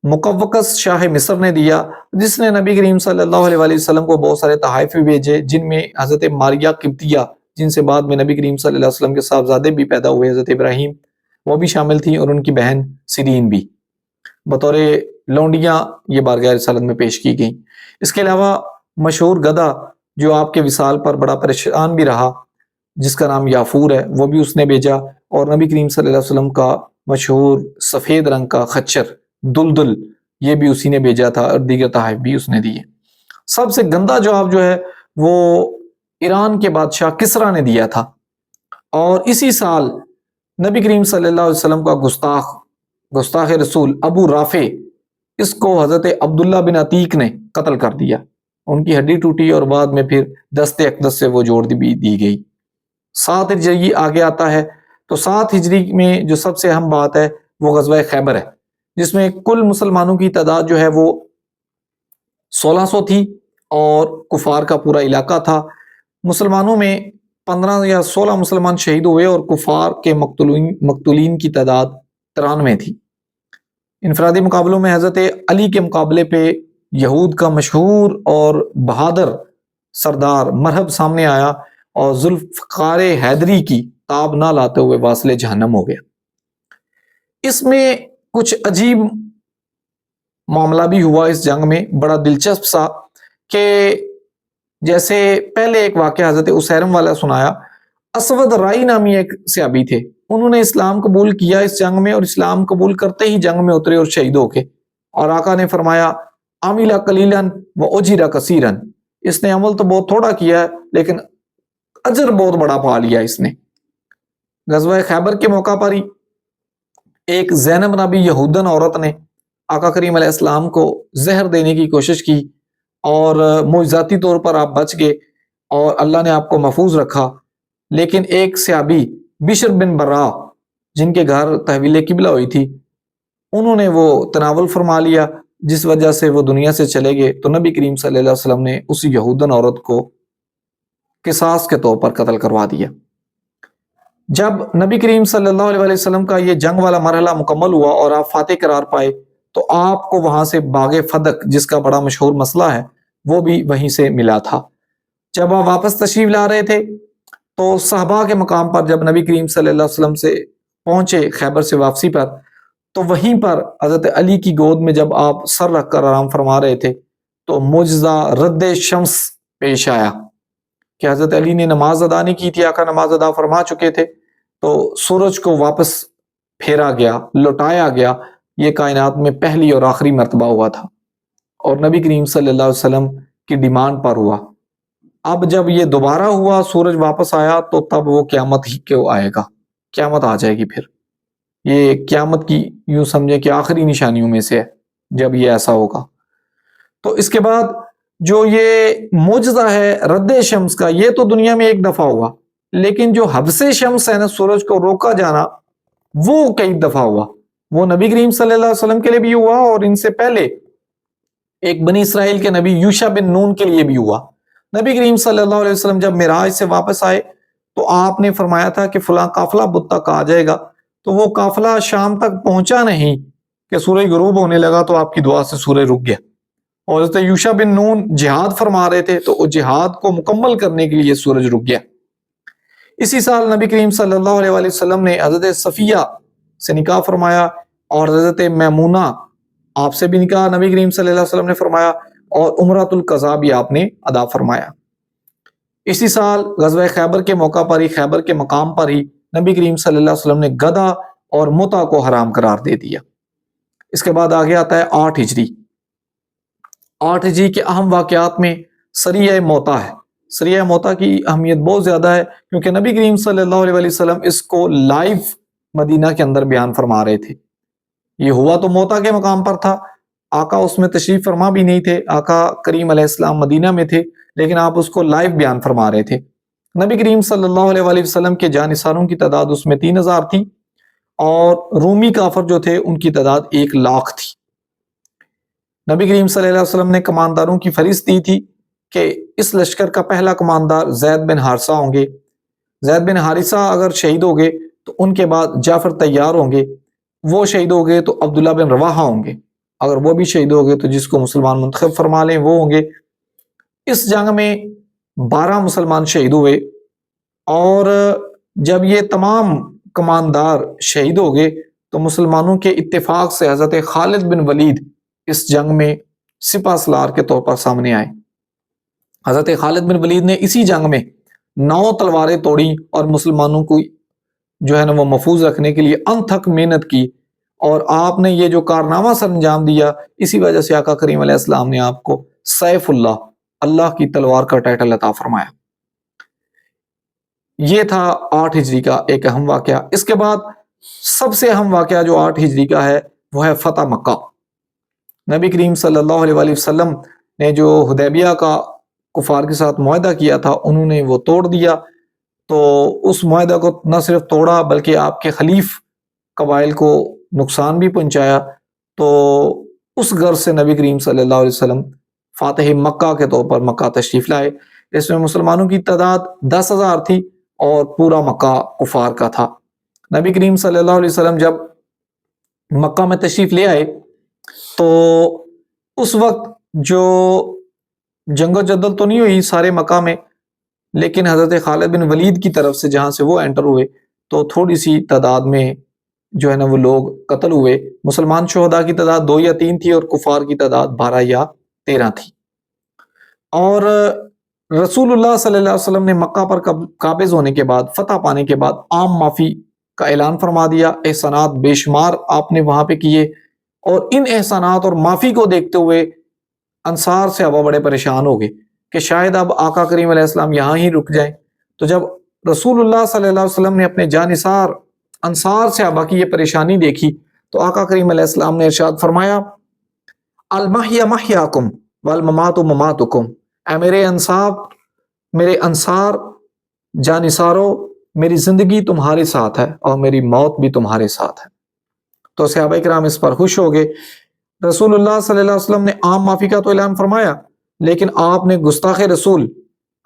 مقوقس شاہ مصر نے دیا، جس نے نبی کریم صلی اللہ علیہ وسلم کو بہت سارے تحائف بھی بھیجے، جن میں حضرت ماریہ قبطیہ، جن سے بعد میں نبی کریم صلی اللہ علیہ وسلم کے صاحبزادے بھی پیدا ہوئے، حضرت ابراہیم، وہ بھی شامل تھیں، اور ان کی بہن سیرین بھی بطور لونڈیاں یہ بارگاہ رسالت میں پیش کی گئیں۔ اس کے علاوہ مشہور گدھا جو آپ کے وصال پر بڑا پریشان بھی رہا، جس کا نام یافور ہے، وہ بھی اس نے بھیجا، اور نبی کریم صلی اللہ علیہ وسلم کا مشہور سفید رنگ کا خچر دلدل، یہ بھی اسی نے بھیجا تھا، اور دیگر تحائف بھی اس نے دیے۔ سب سے گندا جواب جو ہے وہ ایران کے بادشاہ کسریٰ نے دیا تھا، اور اسی سال نبی کریم صلی اللہ علیہ وسلم کا گستاخ رسول ابو رافع، اس کو حضرت عبداللہ بن عتیق نے قتل کر دیا، ان کی ہڈی ٹوٹی اور بعد میں پھر دست اقدس سے وہ جوڑ بھی دی گئی۔ 7 ہجری آگے آتا ہے، تو 7 ہجری میں جو سب سے اہم بات ہے وہ غزوہ خیبر ہے، جس میں کل مسلمانوں کی تعداد جو ہے وہ 1600 تھی، اور کفار کا پورا علاقہ تھا۔ مسلمانوں میں 15 یا 16 مسلمان شہید ہوئے، اور کفار کے مقتولین کی تعداد 93 تھی۔ انفرادی مقابلوں میں حضرت علی کے مقابلے پہ یہود کا مشہور اور بہادر سردار مرہب سامنے آیا، اور ذوالفقار حیدری کی تاب نہ لاتے ہوئے واصل جہنم ہو گیا۔ اس میں کچھ عجیب معاملہ بھی ہوا اس جنگ میں، بڑا دلچسپ سا، کہ جیسے پہلے ایک واقعہ حضرت اسیرم والا سنایا، اسود رائی نامی ایک صحابی تھے، انہوں نے اسلام قبول کیا اس جنگ میں، اور اسلام قبول کرتے ہی جنگ میں اترے اور شہید ہو کے، اور آقا نے فرمایا عمل قلیلا و اجر کثیرا، اس نے عمل تو بہت تھوڑا کیا ہے لیکن اجر بہت بڑا پا لیا اس نے۔ غزوہ خیبر کے موقع پر ہی ایک زینب نبی یہودن عورت نے آقا کریم علیہ السلام کو زہر دینے کی کوشش کی، اور معجزاتی طور پر آپ بچ گئے اور اللہ نے آپ کو محفوظ رکھا، لیکن ایک صحابی بشر بن برا، جن کے گھر تحویل قبلہ ہوئی تھی، انہوں نے وہ تناول فرما لیا، جس وجہ سے وہ دنیا سے چلے گئے، تو نبی کریم صلی اللہ علیہ وسلم نے اس یہودن عورت کو قصاص کے طور پر قتل کروا دیا۔ جب نبی کریم صلی اللہ علیہ وسلم کا یہ جنگ والا مرحلہ مکمل ہوا اور آپ فاتح قرار پائے، تو آپ کو وہاں سے باغ فدق، جس کا بڑا مشہور مسئلہ ہے، وہ بھی وہیں سے ملا تھا۔ جب آپ واپس تشریف لا رہے تھے تو صحابہ کے مقام پر جب نبی کریم صلی اللہ علیہ وسلم سے پہنچے خیبر سے واپسی پر، تو وہیں پر حضرت علی کی گود میں جب آپ سر رکھ کر آرام فرما رہے تھے تو معجزہ رد شمس پیش آیا کہ حضرت علی نے نماز ادا نہیں کی تھی، آقا نماز ادا فرما چکے تھے، تو سورج کو واپس پھیرا گیا، لوٹایا گیا۔ یہ کائنات میں پہلی اور آخری مرتبہ ہوا تھا، اور نبی کریم صلی اللہ علیہ وسلم کی ڈیمانڈ پر ہوا۔ اب جب یہ دوبارہ ہوا، سورج واپس آیا، تو تب وہ قیامت ہی کیوں آئے گا، قیامت آ جائے گی۔ پھر یہ قیامت کی یوں سمجھے کہ آخری نشانیوں میں سے ہے جب یہ ایسا ہوگا۔ تو اس کے بعد جو یہ معجزہ ہے رد شمس کا، یہ تو دنیا میں ایک دفعہ ہوا، لیکن جو حبس شمس ہے نا، سورج کو روکا جانا، وہ کئی دفعہ ہوا۔ وہ نبی کریم صلی اللہ علیہ وسلم کے لیے بھی ہوا، اور ان سے پہلے ایک بنی اسرائیل کے نبی یوشع بن نون کے لیے بھی ہوا۔ نبی کریم صلی اللہ علیہ وسلم جب معراج سے واپس آئے تو آپ نے فرمایا تھا کہ فلاں قافلہ بدھ تک آ جائے گا، تو وہ قافلہ شام تک پہنچا نہیں کہ سورج غروب ہونے لگا تو آپ کی دعا سے سورج رک گیا، اور حضرت یوشع بن نون جہاد فرما رہے تھے تو وہ جہاد کو مکمل کرنے کے لیے سورج رک گیا۔ اسی سال نبی کریم صلی اللہ علیہ وسلم نے حضرت صفیہ سے نکاح فرمایا، اور حضرت میمونہ آپ سے بھی نکاح نبی کریم صلی اللہ علیہ وسلم نے فرمایا، اور عمرۃ القضاء بھی آپ نے ادا فرمایا۔ اسی سال غزوہ خیبر کے موقع پر ہی، خیبر کے مقام پر ہی، نبی کریم صلی اللہ علیہ وسلم نے گدھا اور متع کو حرام قرار دے دیا۔ اس کے بعد آگے آتا ہے 8 ہجری۔ 8 ہجری کے اہم واقعات میں سریہ موتہ ہے۔ سریہ موتہ کی اہمیت بہت زیادہ ہے، کیونکہ نبی کریم صلی اللہ علیہ وسلم اس کو لائیو مدینہ کے اندر بیان فرما رہے تھے۔ یہ ہوا تو موتہ کے مقام پر تھا، آقا اس میں تشریف فرما بھی نہیں تھے، آقا کریم علیہ السلام مدینہ میں تھے، لیکن آپ اس کو لائیو بیان فرما رہے تھے۔ نبی کریم صلی اللہ علیہ وسلم کے جانثاروں کی تعداد اس میں 3000 تھی، اور رومی کافر جو تھے ان کی تعداد 1,00,000 تھی۔ نبی کریم صلی اللہ علیہ وسلم نے کمانداروں کی فہرست دی تھی کہ اس لشکر کا پہلا کماندار زید بن حارثہ ہوں گے، زید بن حارثہ اگر شہید ہو گئے تو ان کے بعد جعفر طیار ہوں گے، وہ شہید ہو گئے تو عبداللہ بن رواحہ ہوں گے، اگر وہ بھی شہید ہو گئے تو جس کو مسلمان منتخب فرما لیں وہ ہوں گے۔ اس جنگ میں 12 مسلمان شہید ہوئے، اور جب یہ تمام کماندار شہید ہو گئے تو مسلمانوں کے اتفاق سے حضرت خالد بن ولید اس جنگ میں سپہ سالار کے طور پر سامنے آئے۔ حضرت خالد بن ولید نے اسی جنگ میں 9 تلواریں توڑی اور مسلمانوں کو جو ہے نا وہ محفوظ رکھنے کے لیے انتھک محنت کی، اور آپ نے یہ جو کارنامہ سر انجام دیا، اسی وجہ سے آقا کریم علیہ السلام نے آپ کو سیف اللہ، اللہ کی تلوار کا ٹائٹل عطا فرمایا۔ یہ تھا 8 ہجری کا ایک اہم واقعہ۔ اس کے بعد سب سے اہم واقعہ جو 8 ہجری کا ہے وہ ہے فتح مکہ۔ نبی کریم صلی اللہ علیہ وآلہ وسلم نے جو حدیبیہ کا کفار کے ساتھ معاہدہ کیا تھا، انہوں نے وہ توڑ دیا۔ تو اس معاہدہ کو نہ صرف توڑا بلکہ آپ کے خلیف قبائل کو نقصان بھی پہنچایا۔ تو اس غرض سے نبی کریم صلی اللہ علیہ وسلم فاتح مکہ کے طور پر مکہ تشریف لائے۔ اس میں مسلمانوں کی تعداد 10,000 تھی اور پورا مکہ کفار کا تھا۔ نبی کریم صلی اللہ علیہ وسلم جب مکہ میں تشریف لے آئے تو اس وقت جو جنگ و جدل تو نہیں ہوئی سارے مکہ میں، لیکن حضرت خالد بن ولید کی طرف سے جہاں سے وہ انٹر ہوئے تو تھوڑی سی تعداد میں جو ہے نا وہ لوگ قتل ہوئے۔ مسلمان شہداء کی تعداد 2 یا 3 تھی اور کفار کی تعداد 12 یا 13 تھی۔ اور رسول اللہ صلی اللہ علیہ وسلم نے مکہ پر قابض ہونے کے بعد، فتح پانے کے بعد عام معافی کا اعلان فرما دیا۔ احسانات بے شمار آپ نے وہاں پہ کیے، اور ان احسانات اور معافی کو دیکھتے ہوئے انصار صحابہ بڑے پریشان ہو گئے کہ شاید اب آقا کریم علیہ السلام یہاں ہی رک جائیں۔ تو جب رسول اللہ صلی اللہ علیہ وسلم نے اپنے جانثار انصار صحابہ کی یہ پریشانی دیکھی تو آقا کریم علیہ السلام نے ارشاد فرمایا، المحیا محیاکم والممات مماتکم، اے میرے انصار جانثارو، میری زندگی تمہارے ساتھ ہے اور میری موت بھی تمہارے ساتھ ہے۔ تو صحابہ کرام اس پر خوش ہو گئے۔ رسول اللہ صلی اللہ علیہ وسلم نے عام معافی کا تو اعلان فرمایا، لیکن آپ نے گستاخ رسول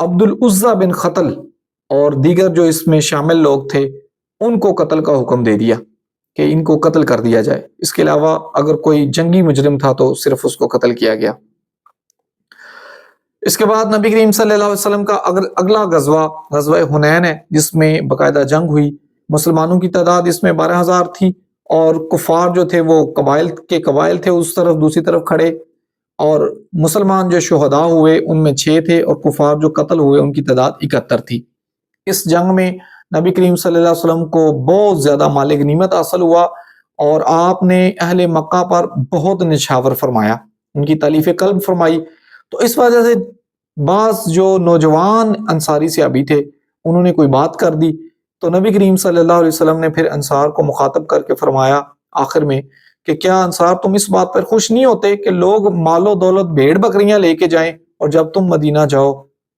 عبد العزہ بن قتل اور دیگر جو اس میں شامل لوگ تھے ان کو قتل کا حکم دے دیا کہ ان کو قتل کر دیا جائے۔ اس کے علاوہ اگر کوئی جنگی مجرم تھا تو صرف اس کو قتل کیا گیا۔ اس کے بعد نبی کریم صلی اللہ علیہ وسلم کا اگلا غزوہ حنین ہے، جس میں باقاعدہ جنگ ہوئی۔ مسلمانوں کی تعداد اس میں 12,000 تھی، اور کفار جو تھے وہ قبائل تھے اس طرف، دوسری طرف کھڑے، اور مسلمان جو شہداء ہوئے ان میں 6 تھے، اور کفار جو قتل ہوئے ان کی تعداد 71 تھی۔ اس جنگ میں نبی کریم صلی اللہ علیہ وسلم کو بہت زیادہ مال غنیمت حاصل ہوا، اور آپ نے اہل مکہ پر بہت نچھاور فرمایا، ان کی تالیف قلب فرمائی۔ تو اس وجہ سے بعض جو نوجوان انصاری صحابی تھے انہوں نے کوئی بات کر دی، تو نبی کریم صلی اللہ علیہ وسلم نے پھر انصار کو مخاطب کر کے فرمایا آخر میں کہ کیا انصار تم اس بات پر خوش نہیں ہوتے کہ لوگ مال و دولت بھیڑ بکریاں لے کے جائیں، اور جب تم مدینہ جاؤ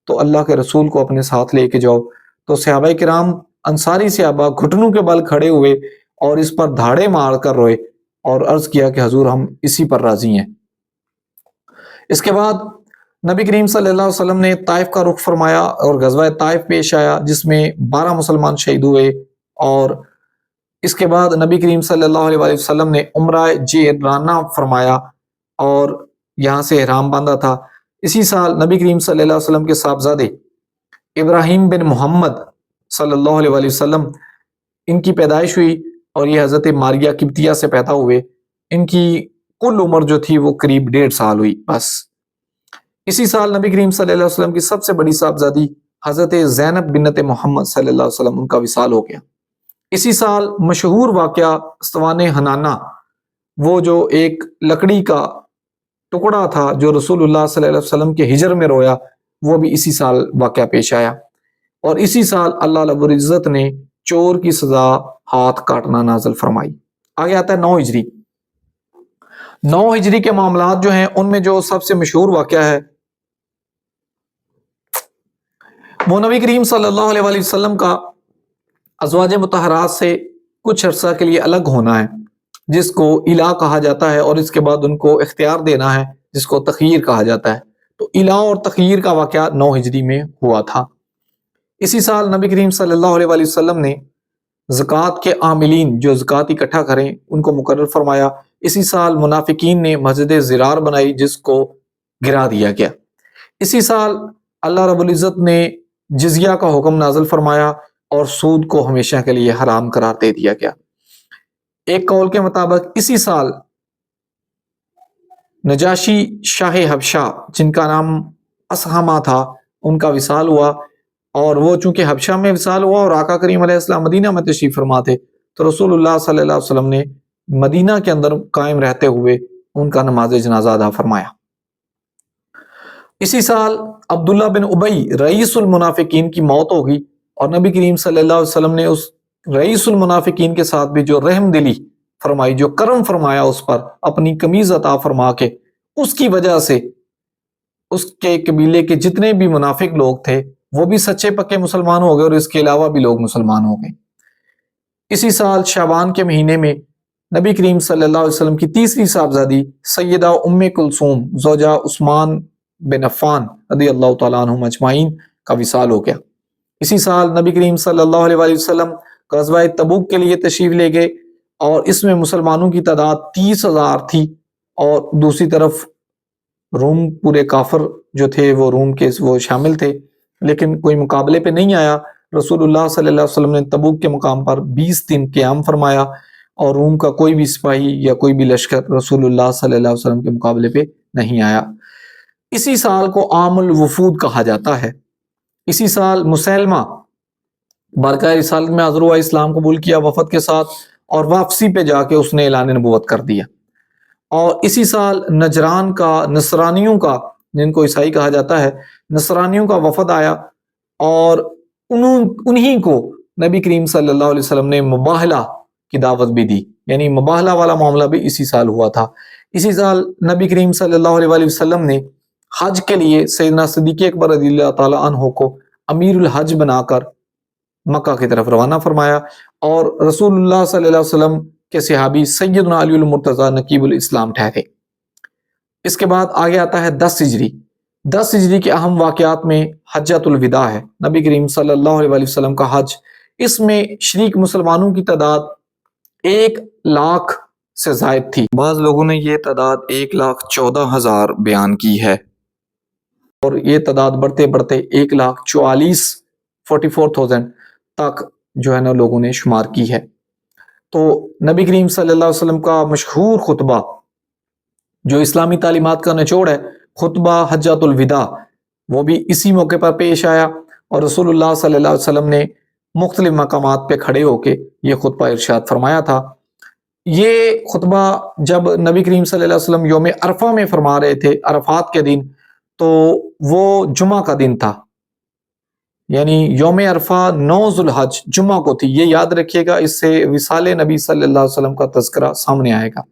تو اللہ کے رسول کو اپنے ساتھ لے کے جاؤ؟ تو صحابہ کرام انصاری صحابہ گھٹنوں کے بل کھڑے ہوئے اور اس پر دھاڑے مار کر روئے اور عرض کیا کہ حضور ہم اسی پر راضی ہیں۔ اس کے بعد نبی کریم صلی اللہ علیہ وسلم نے طائف کا رخ فرمایا اور غزوہ طائف پیش آیا، جس میں 12 مسلمان شہید ہوئے۔ اور اس کے بعد نبی کریم صلی اللہ علیہ وسلم نے عمرہ جعرانہ فرمایا اور یہاں سے احرام باندھا تھا۔ اسی سال نبی کریم صلی اللہ علیہ وسلم کے صاحبزادے ابراہیم بن محمد صلی اللہ علیہ وسلم ان کی پیدائش ہوئی، اور یہ حضرت ماریہ قبطیہ سے پیدا ہوئے۔ ان کی کل عمر جو تھی وہ قریب 1.5 سال ہوئی بس۔ اسی سال نبی کریم صلی اللہ علیہ وسلم کی سب سے بڑی صاحبزادی حضرت زینب بنت محمد صلی اللہ علیہ وسلم ان کا وصال ہو گیا۔ اسی سال مشہور واقعہ استوان حنانہ، وہ جو ایک لکڑی کا ٹکڑا تھا جو رسول اللہ صلی اللہ علیہ وسلم کے ہجر میں رویا، وہ بھی اسی سال واقعہ پیش آیا۔ اور اسی سال اللہ رب العزت نے چور کی سزا ہاتھ کاٹنا نازل فرمائی۔ آگے آتا ہے 9 ہجری۔ 9 ہجری کے معاملات جو ہیں ان میں جو سب سے مشہور واقعہ ہے وہ نبی کریم صلی اللہ علیہ وآلہ وسلم کا ازواج مطہرات سے کچھ عرصہ کے لیے الگ ہونا ہے، جس کو الا کہا جاتا ہے، اور اس کے بعد ان کو اختیار دینا ہے جس کو تخییر کہا جاتا ہے۔ تو الا اور تخییر کا واقعہ 9 ہجری میں ہوا تھا۔ اسی سال نبی کریم صلی اللہ علیہ وآلہ وسلم نے زکوٰۃ کے عاملین جو زکوٰۃ اکٹھا کریں ان کو مقرر فرمایا۔ اسی سال منافقین نے مسجد زرار بنائی جس کو گرا دیا گیا۔ اسی سال اللہ رب العزت نے جزیہ کا حکم نازل فرمایا اور سود کو ہمیشہ کے لیے حرام قرار دے دیا گیا۔ ایک قول کے مطابق اسی سال نجاشی شاہ حبشہ جن کا نام اسہمہ تھا ان کا وصال ہوا، اور وہ چونکہ حبشہ میں وصال ہوا اور آقا کریم علیہ السلام مدینہ میں تشریف فرما تھے، تو رسول اللہ صلی اللہ علیہ وسلم نے مدینہ کے اندر قائم رہتے ہوئے ان کا نماز جنازہ ادا فرمایا۔ اسی سال عبداللہ بن ابی رئیس المنافقین کی موت ہوگی، اور نبی کریم صلی اللہ علیہ وسلم نے اس رئیس المنافقین کے ساتھ بھی جو رحم دلی فرمائی، جو کرم فرمایا اس پر اپنی قمیض عطا فرما کے، اس کی وجہ سے اس کے قبیلے کے جتنے بھی منافق لوگ تھے وہ بھی سچے پکے مسلمان ہو گئے، اور اس کے علاوہ بھی لوگ مسلمان ہو گئے۔ اسی سال شعبان کے مہینے میں نبی کریم صلی اللہ علیہ وسلم کی تیسری صاحبزادی سیدہ ام کلثوم زوجہ عثمان بن عفان رضی اللہ تعالیٰ عنہم اجمعین کا وصال ہو گیا۔ اسی سال نبی کریم صلی اللہ علیہ وآلہ وسلم غزوہ تبوک کے لیے تشریف لے گئے، اور اس میں مسلمانوں کی تعداد 30,000 تھی، اور دوسری طرف روم پورے کافر جو تھے وہ روم کے وہ شامل تھے، لیکن کوئی مقابلے پہ نہیں آیا۔ رسول اللہ صلی اللہ علیہ وسلم نے تبوک کے مقام پر 20 دن قیام فرمایا، اور روم کا کوئی بھی سپاہی یا کوئی بھی لشکر رسول اللہ صلی اللہ علیہ وسلم کے مقابلے پہ نہیں آیا۔ اسی سال کو عام الوفود کہا جاتا ہے۔ اسی سال مسلمہ بارگاہ رسالت میں حاضر ہوا، اسلام قبول کیا وفد کے ساتھ، اور واپسی پہ جا کے اس نے اعلان نبوت کر دیا۔ اور اسی سال نجران کا نصرانیوں کا، جن کو عیسائی کہا جاتا ہے، نصرانیوں کا وفد آیا، اور انہی کو نبی کریم صلی اللہ علیہ وسلم نے مباہلہ کی دعوت بھی دی، یعنی مباہلہ والا معاملہ بھی اسی سال ہوا تھا۔ اسی سال نبی کریم صلی اللہ علیہ وآلہ وسلم نے حج کے لیے سیدنا صدیق اکبر رضی اللہ تعالیٰ عنہ کو امیر الحج بنا کر مکہ کی طرف روانہ فرمایا، اور رسول اللہ صلی اللہ علیہ وسلم کے صحابی سیدنا علی المرتضیٰ نقیب الاسلام ٹھہرے۔ اس کے بعد آگے آتا ہے 10 ہجری۔ 10 ہجری کے اہم واقعات میں حجۃ الوداع ہے، نبی کریم صلی اللہ علیہ وآلہ وسلم کا حج۔ اس میں شریک مسلمانوں کی تعداد 1,00,000 سے زائد تھی، بعض لوگوں نے یہ تعداد 1,14,000 بیان کی ہے، اور یہ تعداد بڑھتے بڑھتے 1,44,000 تک جو ہے نا لوگوں نے شمار کی ہے۔ تو نبی کریم صلی اللہ علیہ وسلم کا مشہور خطبہ جو اسلامی تعلیمات کا نچوڑ ہے، خطبہ حجۃ الوداع، وہ بھی اسی موقع پر پیش آیا، اور رسول اللہ صلی اللہ علیہ وسلم نے مختلف مقامات پہ کھڑے ہو کے یہ خطبہ ارشاد فرمایا تھا۔ یہ خطبہ جب نبی کریم صلی اللہ علیہ وسلم یوم عرفہ میں فرما رہے تھے، عرفات کے دن، تو وہ جمعہ کا دن تھا، یعنی یوم عرفہ 9 ذو الحج جمعہ کو تھی۔ یہ یاد رکھیے گا، اس سے وصال نبی صلی اللہ علیہ وسلم کا تذکرہ سامنے آئے گا۔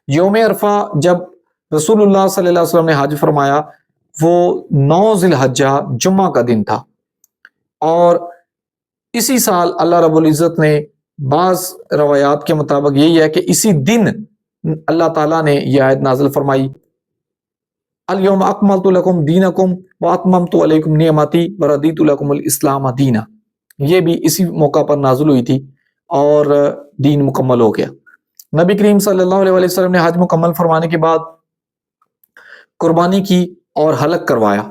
یوم عرفہ جب رسول اللہ صلی اللہ علیہ وسلم نے حج فرمایا، وہ 9 ذی الحجہ جمعہ کا دن تھا، اور اسی سال اللہ رب العزت نے بعض روایات کے مطابق یہی ہے کہ اسی دن اللہ تعالیٰ نے یہ آیت نازل فرمائی، الیوم اکملت لکم دینکم واتممت علیکم نعمتی ورضیت لکم الاسلام دینا۔ یہ بھی اسی موقع پر نازل ہوئی تھی، اور دین مکمل ہو گیا۔ نبی کریم صلی اللہ علیہ وسلم نے حج مکمل فرمانے کے بعد قربانی کی اور حلق کروایا،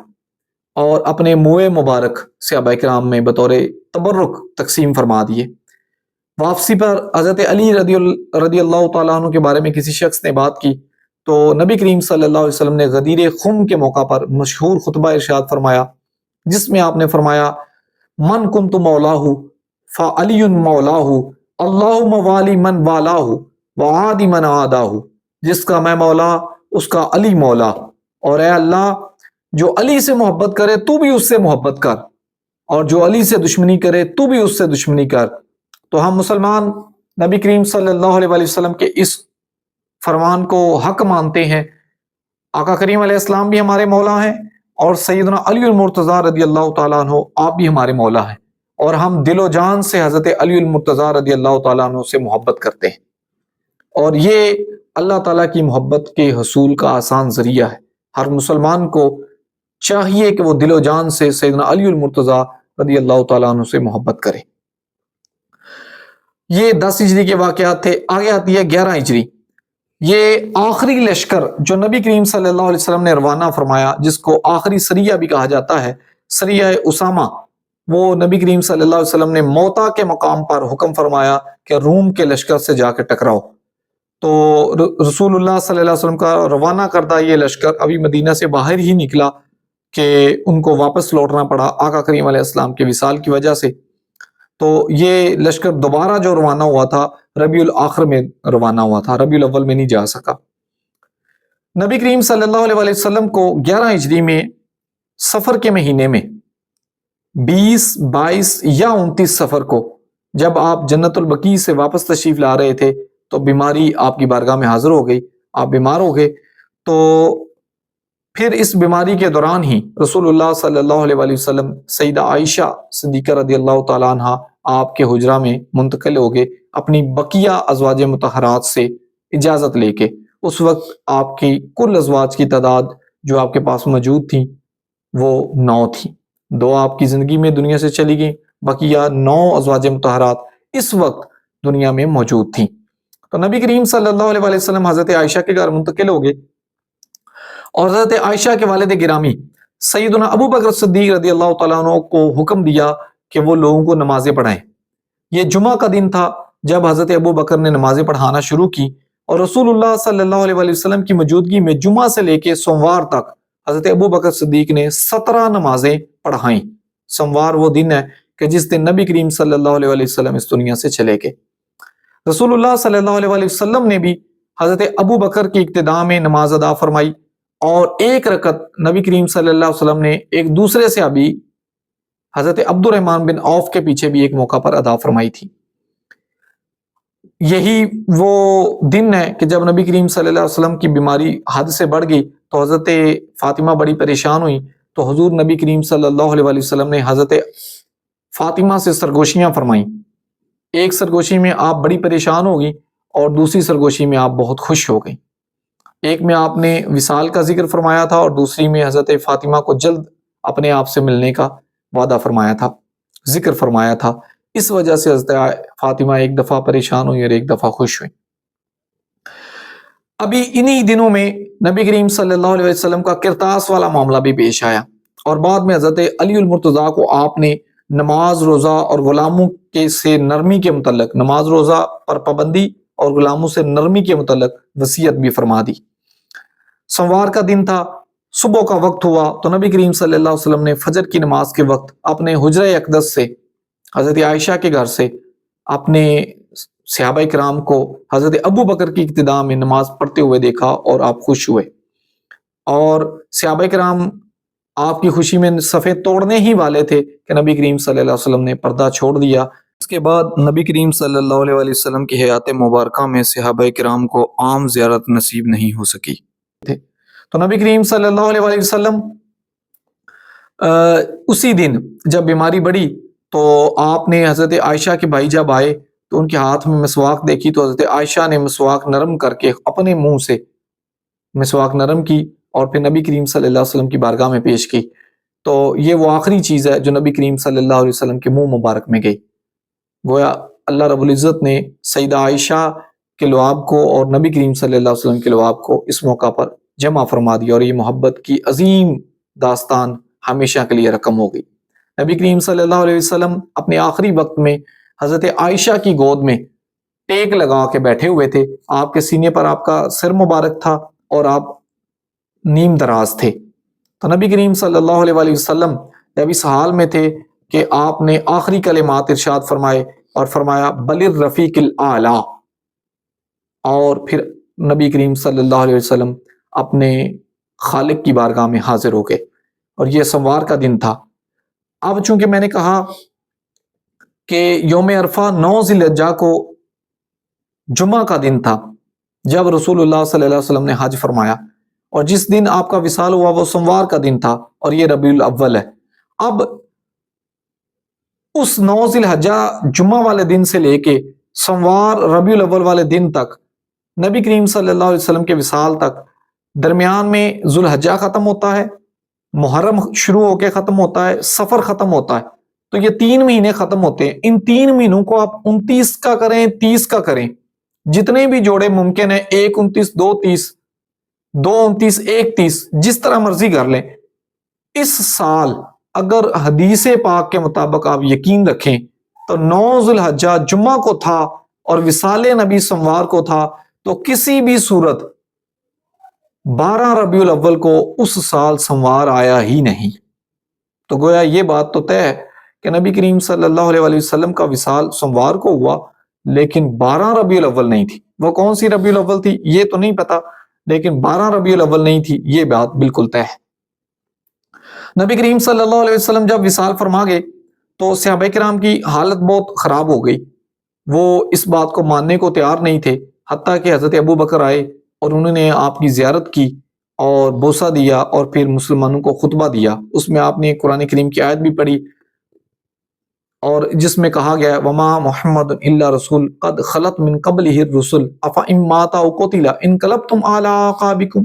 اور اپنے موئے مبارک صحابہ کرام میں بطور تبرک تقسیم فرما دیے۔ واپسی پر حضرت علی رضی اللہ تعالیٰ عنہ کے بارے میں کسی شخص نے بات کی، تو نبی کریم صلی اللہ علیہ وسلم نے غدیر خم کے موقع پر مشہور خطبہ ارشاد فرمایا، جس میں آپ نے فرمایا، من کنت مولاہ فعلی مولاہ اللہ موالی من والاہ وعادی من عاداہ۔ جس کا میں مولا اس کا علی مولا، اور اے اللہ جو علی سے محبت کرے تو بھی اس سے محبت کر، اور جو علی سے دشمنی کرے تو بھی اس سے دشمنی کر۔ تو ہم مسلمان نبی کریم صلی اللہ علیہ وسلم کے اس فرمان کو حق مانتے ہیں۔ آقا کریم علیہ السلام بھی ہمارے مولا ہیں، اور سیدنا علی المرتضیٰ رضی اللہ تعالیٰ عنہ آپ بھی ہمارے مولا ہیں، اور ہم دل و جان سے حضرت علی المرتضیٰ رضی اللہ تعالیٰ عنہ سے محبت کرتے ہیں، اور یہ اللہ تعالیٰ کی محبت کے حصول کا آسان ذریعہ ہے۔ ہر مسلمان کو چاہیے کہ وہ دل و جان سے سیدنا علی المرتضیٰ رضی اللہ تعالیٰ عنہ سے محبت کرے۔ یہ 10 ہجری کے واقعات تھے۔ آگے آتی ہے 11 ہجری۔ یہ آخری لشکر جو نبی کریم صلی اللہ علیہ وسلم نے روانہ فرمایا، جس کو آخری سریہ بھی کہا جاتا ہے، سریہ اسامہ، وہ نبی کریم صلی اللہ علیہ وسلم نے موتا کے مقام پر حکم فرمایا کہ روم کے لشکر سے جا کے ٹکراؤ۔ تو رسول اللہ صلی اللہ علیہ وسلم کا روانہ کردہ یہ لشکر ابھی مدینہ سے باہر ہی نکلا، کہ ان کو واپس لوٹنا پڑا آقا کریم علیہ السلام کے وصال کی وجہ سے، تو یہ لشکر دوبارہ جو روانہ ہوا تھا ربیع الاخر میں روانہ ہوا تھا، ربیع الاول میں نہیں جا سکا۔ نبی کریم صلی اللہ علیہ وسلم کو 11 ہجری میں صفر کے مہینے میں 20، 22 یا 29 صفر کو جب آپ جنت البقیع سے واپس تشریف لا رہے تھے تو بیماری آپ کی بارگاہ میں حاضر ہو گئی، آپ بیمار ہو گئے۔ تو پھر اس بیماری کے دوران ہی رسول اللہ صلی اللہ علیہ وسلم سیدہ عائشہ صدیقہ رضی اللہ تعالیٰ عنہ آپ کے حجرہ میں منتقل ہو گئے اپنی بقیہ ازواج مطہرات سے اجازت لے کے۔ اس وقت آپ کی کل ازواج کی تعداد جو آپ کے پاس موجود تھیں وہ 9 تھیں، 2 آپ کی زندگی میں دنیا سے چلی گئیں، بقیہ 9 ازواج مطہرات اس وقت دنیا میں موجود تھیں۔ تو نبی کریم صلی اللہ علیہ وسلم حضرت عائشہ کے گھر منتقل ہو گئے، اور حضرت عائشہ کے والد گرامی سیدنا ابو بکر صدیق رضی اللہ تعالیٰ عنہ کو حکم دیا کہ وہ لوگوں کو نمازیں پڑھائیں۔ یہ جمعہ کا دن تھا جب حضرت ابو بکر نے نمازیں پڑھانا شروع کی، اور رسول اللہ صلی اللہ علیہ وسلم کی موجودگی میں جمعہ سے لے کے سوموار تک حضرت ابو بکر صدیق نے 17 نمازیں پڑھائیں۔ سوموار وہ دن ہے کہ جس دن نبی کریم صلی اللہ علیہ وسلم اس دنیا سے چلے گئے۔ رسول اللہ صلی اللہ علیہ وسلم نے بھی حضرت ابو بکر کی اقتداء میں نماز ادا فرمائی، اور ایک رکعت نبی کریم صلی اللہ علیہ وسلم نے ایک دوسرے صحابی حضرت عبد الرحمن بن عوف کے پیچھے بھی ایک موقع پر ادا فرمائی تھی۔ یہی وہ دن ہے کہ جب نبی کریم صلی اللہ علیہ وسلم کی بیماری حد سے بڑھ گئی تو حضرت فاطمہ بڑی پریشان ہوئی، تو حضور نبی کریم صلی اللہ علیہ وسلم نے حضرت فاطمہ سے سرگوشیاں فرمائیں۔ ایک سرگوشی میں آپ بڑی پریشان ہو گئی اور دوسری سرگوشی میں آپ بہت خوش ہو گئی۔ ایک میں آپ نے وصال کا ذکر فرمایا تھا اور دوسری میں حضرت فاطمہ کو جلد اپنے آپ سے ملنے کا وعدہ فرمایا تھا، ذکر فرمایا تھا۔ اس وجہ سے حضرت فاطمہ ایک دفعہ پریشان ہوئی اور ایک دفعہ خوش ہوئی۔ ابھی انہی دنوں میں نبی کریم صلی اللہ علیہ وسلم کا کرتاس والا معاملہ بھی پیش آیا، اور بعد میں حضرت علی المرتضیٰ کو آپ نے نماز روزہ اور غلاموں کے سے نرمی کے متعلق، نماز روزہ پر پابندی اور غلاموں سے نرمی کے متعلق وصیت بھی فرما دی۔ سوموار کا دن تھا، صبح کا وقت ہوا تو نبی کریم صلی اللہ علیہ وسلم نے فجر کی نماز کے وقت اپنے حجرہ اقدس سے حضرت عائشہ کے گھر سے اپنے صحابہ کرام کو حضرت ابو بکر کی اقتداء میں نماز پڑھتے ہوئے دیکھا اور آپ خوش ہوئے، اور صحابہ کرام آپ کی خوشی میں صفیں توڑنے ہی والے تھے کہ نبی کریم صلی اللہ علیہ وسلم نے پردہ چھوڑ دیا۔ اس کے بعد نبی کریم صلی اللہ علیہ وسلم کی حیات مبارکہ میں صحابہ کرام کو عام زیارت نصیب نہیں ہو سکی تھے، تو نبی کریم صلی اللہ علیہ وسلم اسی دن جب بیماری بڑھی تو آپ نے حضرت عائشہ کے بھائی جب آئے تو ان کے ہاتھ میں مسواک دیکھی، تو حضرت عائشہ نے مسواک نرم کر کے اپنے منہ سے مسواک نرم کی اور پھر نبی کریم صلی اللہ علیہ وسلم کی بارگاہ میں پیش کی۔ تو یہ وہ آخری چیز ہے جو نبی کریم صلی اللہ علیہ وسلم کے منہ مبارک میں گئی۔ گویا اللہ رب العزت نے سیدہ عائشہ کے لعاب کو اور نبی کریم صلی اللہ علیہ وسلم کے لعاب کو اس موقع پر جمع فرما دیا، اور یہ محبت کی عظیم داستان ہمیشہ کے لیے رقم ہو گئی۔ نبی کریم صلی اللہ علیہ وسلم اپنے آخری وقت میں حضرت عائشہ کی گود میں ٹیک لگا کے بیٹھے ہوئے تھے، آپ کے سینے پر آپ کا سر مبارک تھا اور آپ نیم دراز تھے۔ تو نبی کریم صلی اللہ علیہ وسلم جب اس حال میں تھے کہ آپ نے آخری کلمات ارشاد فرمائے اور فرمایا بل الرفیق الاعلی، اور پھر نبی کریم صلی اللہ علیہ وسلم اپنے خالق کی بارگاہ میں حاضر ہو گئے، اور یہ سوموار کا دن تھا۔ اب چونکہ میں نے کہا کہ یوم عرفہ 9 ذی الحجہ کو جمعہ کا دن تھا جب رسول اللہ صلی اللہ علیہ وسلم نے حج فرمایا، اور جس دن آپ کا وصال ہوا وہ سوموار کا دن تھا، اور یہ ربیع الاول ہے۔ اب اس 9 ذی الحجہ جمعہ والے دن سے لے کے سوموار ربیع الاول والے دن تک، نبی کریم صلی اللہ علیہ وسلم کے وصال تک، درمیان میں ذو الحجہ ختم ہوتا ہے، محرم شروع ہو کے ختم ہوتا ہے، سفر ختم ہوتا ہے، تو یہ 3 مہینے ختم ہوتے ہیں۔ ان 3 مہینوں کو آپ 29 کا کریں، 30 کا کریں، جتنے بھی جوڑے ممکن ہیں، 1 29 2 30 2 29 1 30، جس طرح مرضی کر لیں۔ اس سال اگر حدیث پاک کے مطابق آپ یقین رکھیں تو 9 ذی الحجہ جمعہ کو تھا اور وصال نبی سوموار کو تھا، تو کسی بھی صورت 12 ربیع الاول کو اس سال سموار آیا ہی نہیں۔ تو گویا یہ بات تو طے ہے کہ نبی کریم صلی اللہ علیہ وآلہ وسلم کا وصال سموار کو ہوا، لیکن 12 ربیع الاول نہیں تھی۔ وہ کون سی ربیع الاول تھی یہ تو نہیں پتا، لیکن 12 ربیع الاول نہیں تھی، یہ بات بالکل طے ہے۔ نبی کریم صلی اللہ علیہ وسلم جب وصال فرما گئے تو صحابہ کرام کی حالت بہت خراب ہو گئی، وہ اس بات کو ماننے کو تیار نہیں تھے، حتیٰ کہ حضرت ابو بکر آئے اور انہوں نے آپ کی زیارت کی اور بوسہ دیا اور پھر مسلمانوں کو خطبہ دیا۔ اس میں آپ نے قرآن کریم کی آیت بھی پڑھی اور جس میں کہا گیا وما محمد الا رسول قد خلت من قبلہ الرسل افإن مات او قتل انقلبتم علی اعقابکم۔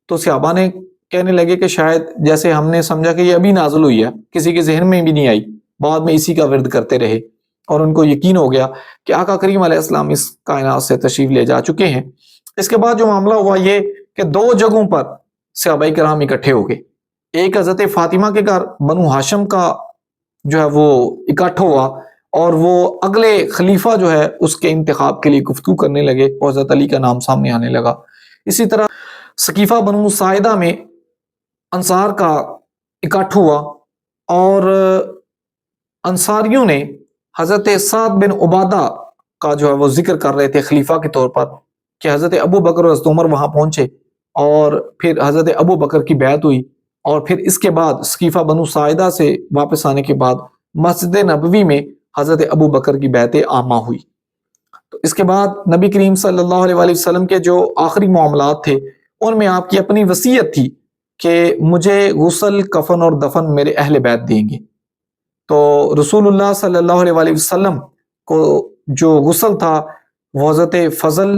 تو صحابہ نے کہنے لگے کہ شاید جیسے ہم نے سمجھا کہ یہ ابھی نازل ہوئی ہے، کسی کے ذہن میں بھی نہیں آئی، بعد میں اسی کا ورد کرتے رہے اور ان کو یقین ہو گیا کہ آقا کریم علیہ السلام اس کائنات سے تشریف لے جا چکے ہیں۔ اس کے بعد جو معاملہ ہوا یہ کہ 2 جگہوں پر صحابہ کرام اکٹھے ہو گئے۔ ایک حضرت فاطمہ کے گھر بنو ہاشم کا جو ہے وہ اکٹھا ہوا اور وہ اگلے خلیفہ جو ہے اس کے انتخاب کے لیے گفتگو کرنے لگے اور حضرت علی کا نام سامنے آنے لگا۔ اسی طرح سقیفہ بنو ساعدہ میں انصار کا اکٹھا ہوا اور انصاریوں نے حضرت سعد بن عبادہ کا جو ہے وہ ذکر کر رہے تھے خلیفہ کے طور پر کہ حضرت ابو بکر اور حضرت عمر وہاں پہنچے اور پھر حضرت ابو بکر کی بیعت ہوئی، اور پھر اس کے بعد سقیفہ بنو ساعدہ سے واپس آنے کے بعد مسجد نبوی میں حضرت ابو بکر کی بیعت عامہ ہوئی۔ تو اس کے بعد نبی کریم صلی اللہ علیہ وآلہ وسلم کے جو آخری معاملات تھے ان میں آپ کی اپنی وصیت تھی کہ مجھے غسل، کفن اور دفن میرے اہل بیت دیں گے۔ تو رسول اللہ صلی اللہ علیہ وآلہ وسلم کو جو غسل تھا وہ حضرت فضل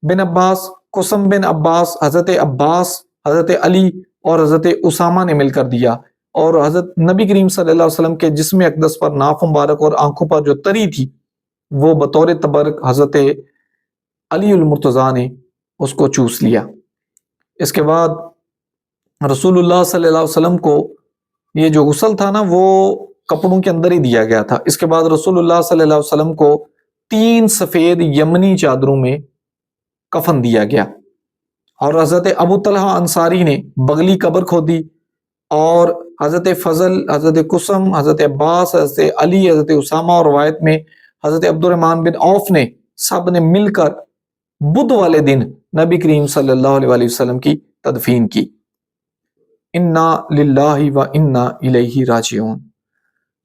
بن عباس، قسم بن عباس، حضرت عباس، حضرت علی اور حضرت اسامہ نے مل کر دیا، اور حضرت نبی کریم صلی اللہ علیہ وسلم کے جسم اقدس پر ناف مبارک اور آنکھوں پر جو تری تھی وہ بطور تبرک حضرت علی المرتضیٰ نے اس کو چوس لیا۔ اس کے بعد رسول اللہ صلی اللہ علیہ وسلم کو یہ جو غسل تھا نا وہ کپڑوں کے اندر ہی دیا گیا تھا۔ اس کے بعد رسول اللہ صلی اللہ علیہ وسلم کو 3 سفید یمنی چادروں میں کفن دیا گیا، اور حضرت ابو طلحہ انصاری نے بغلی قبر کھودی، اور حضرت فضل، حضرت قسم، حضرت عباس، حضرت علی، حضرت اسامہ اور روایت میں حضرت عبد الرحمن بن عوف نے سب نے مل کر بدھ والے دن نبی کریم صلی اللہ علیہ وآلہ وسلم کی تدفین کی۔ انا للہ و انا الیہ راجعون۔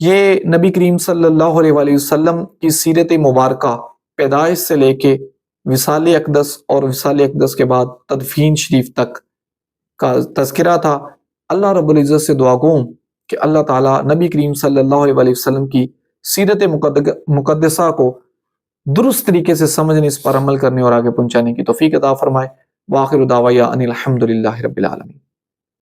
یہ نبی کریم صلی اللہ علیہ وآلہ وسلم کی سیرت مبارکہ پیدائش سے لے کے وصال اقدس اور وصال اقدس کے بعد تدفین شریف تک کا تذکرہ تھا۔ اللہ رب العزت سے دعا گو کہ اللہ تعالیٰ نبی کریم صلی اللہ علیہ وآلہ وسلم کی سیرت مقدسہ کو درست طریقے سے سمجھنے، اس پر عمل کرنے اور آگے پہنچانے کی توفیق عطا فرمائے۔ وآخر دعوایا ان الحمد للہ رب العالمین۔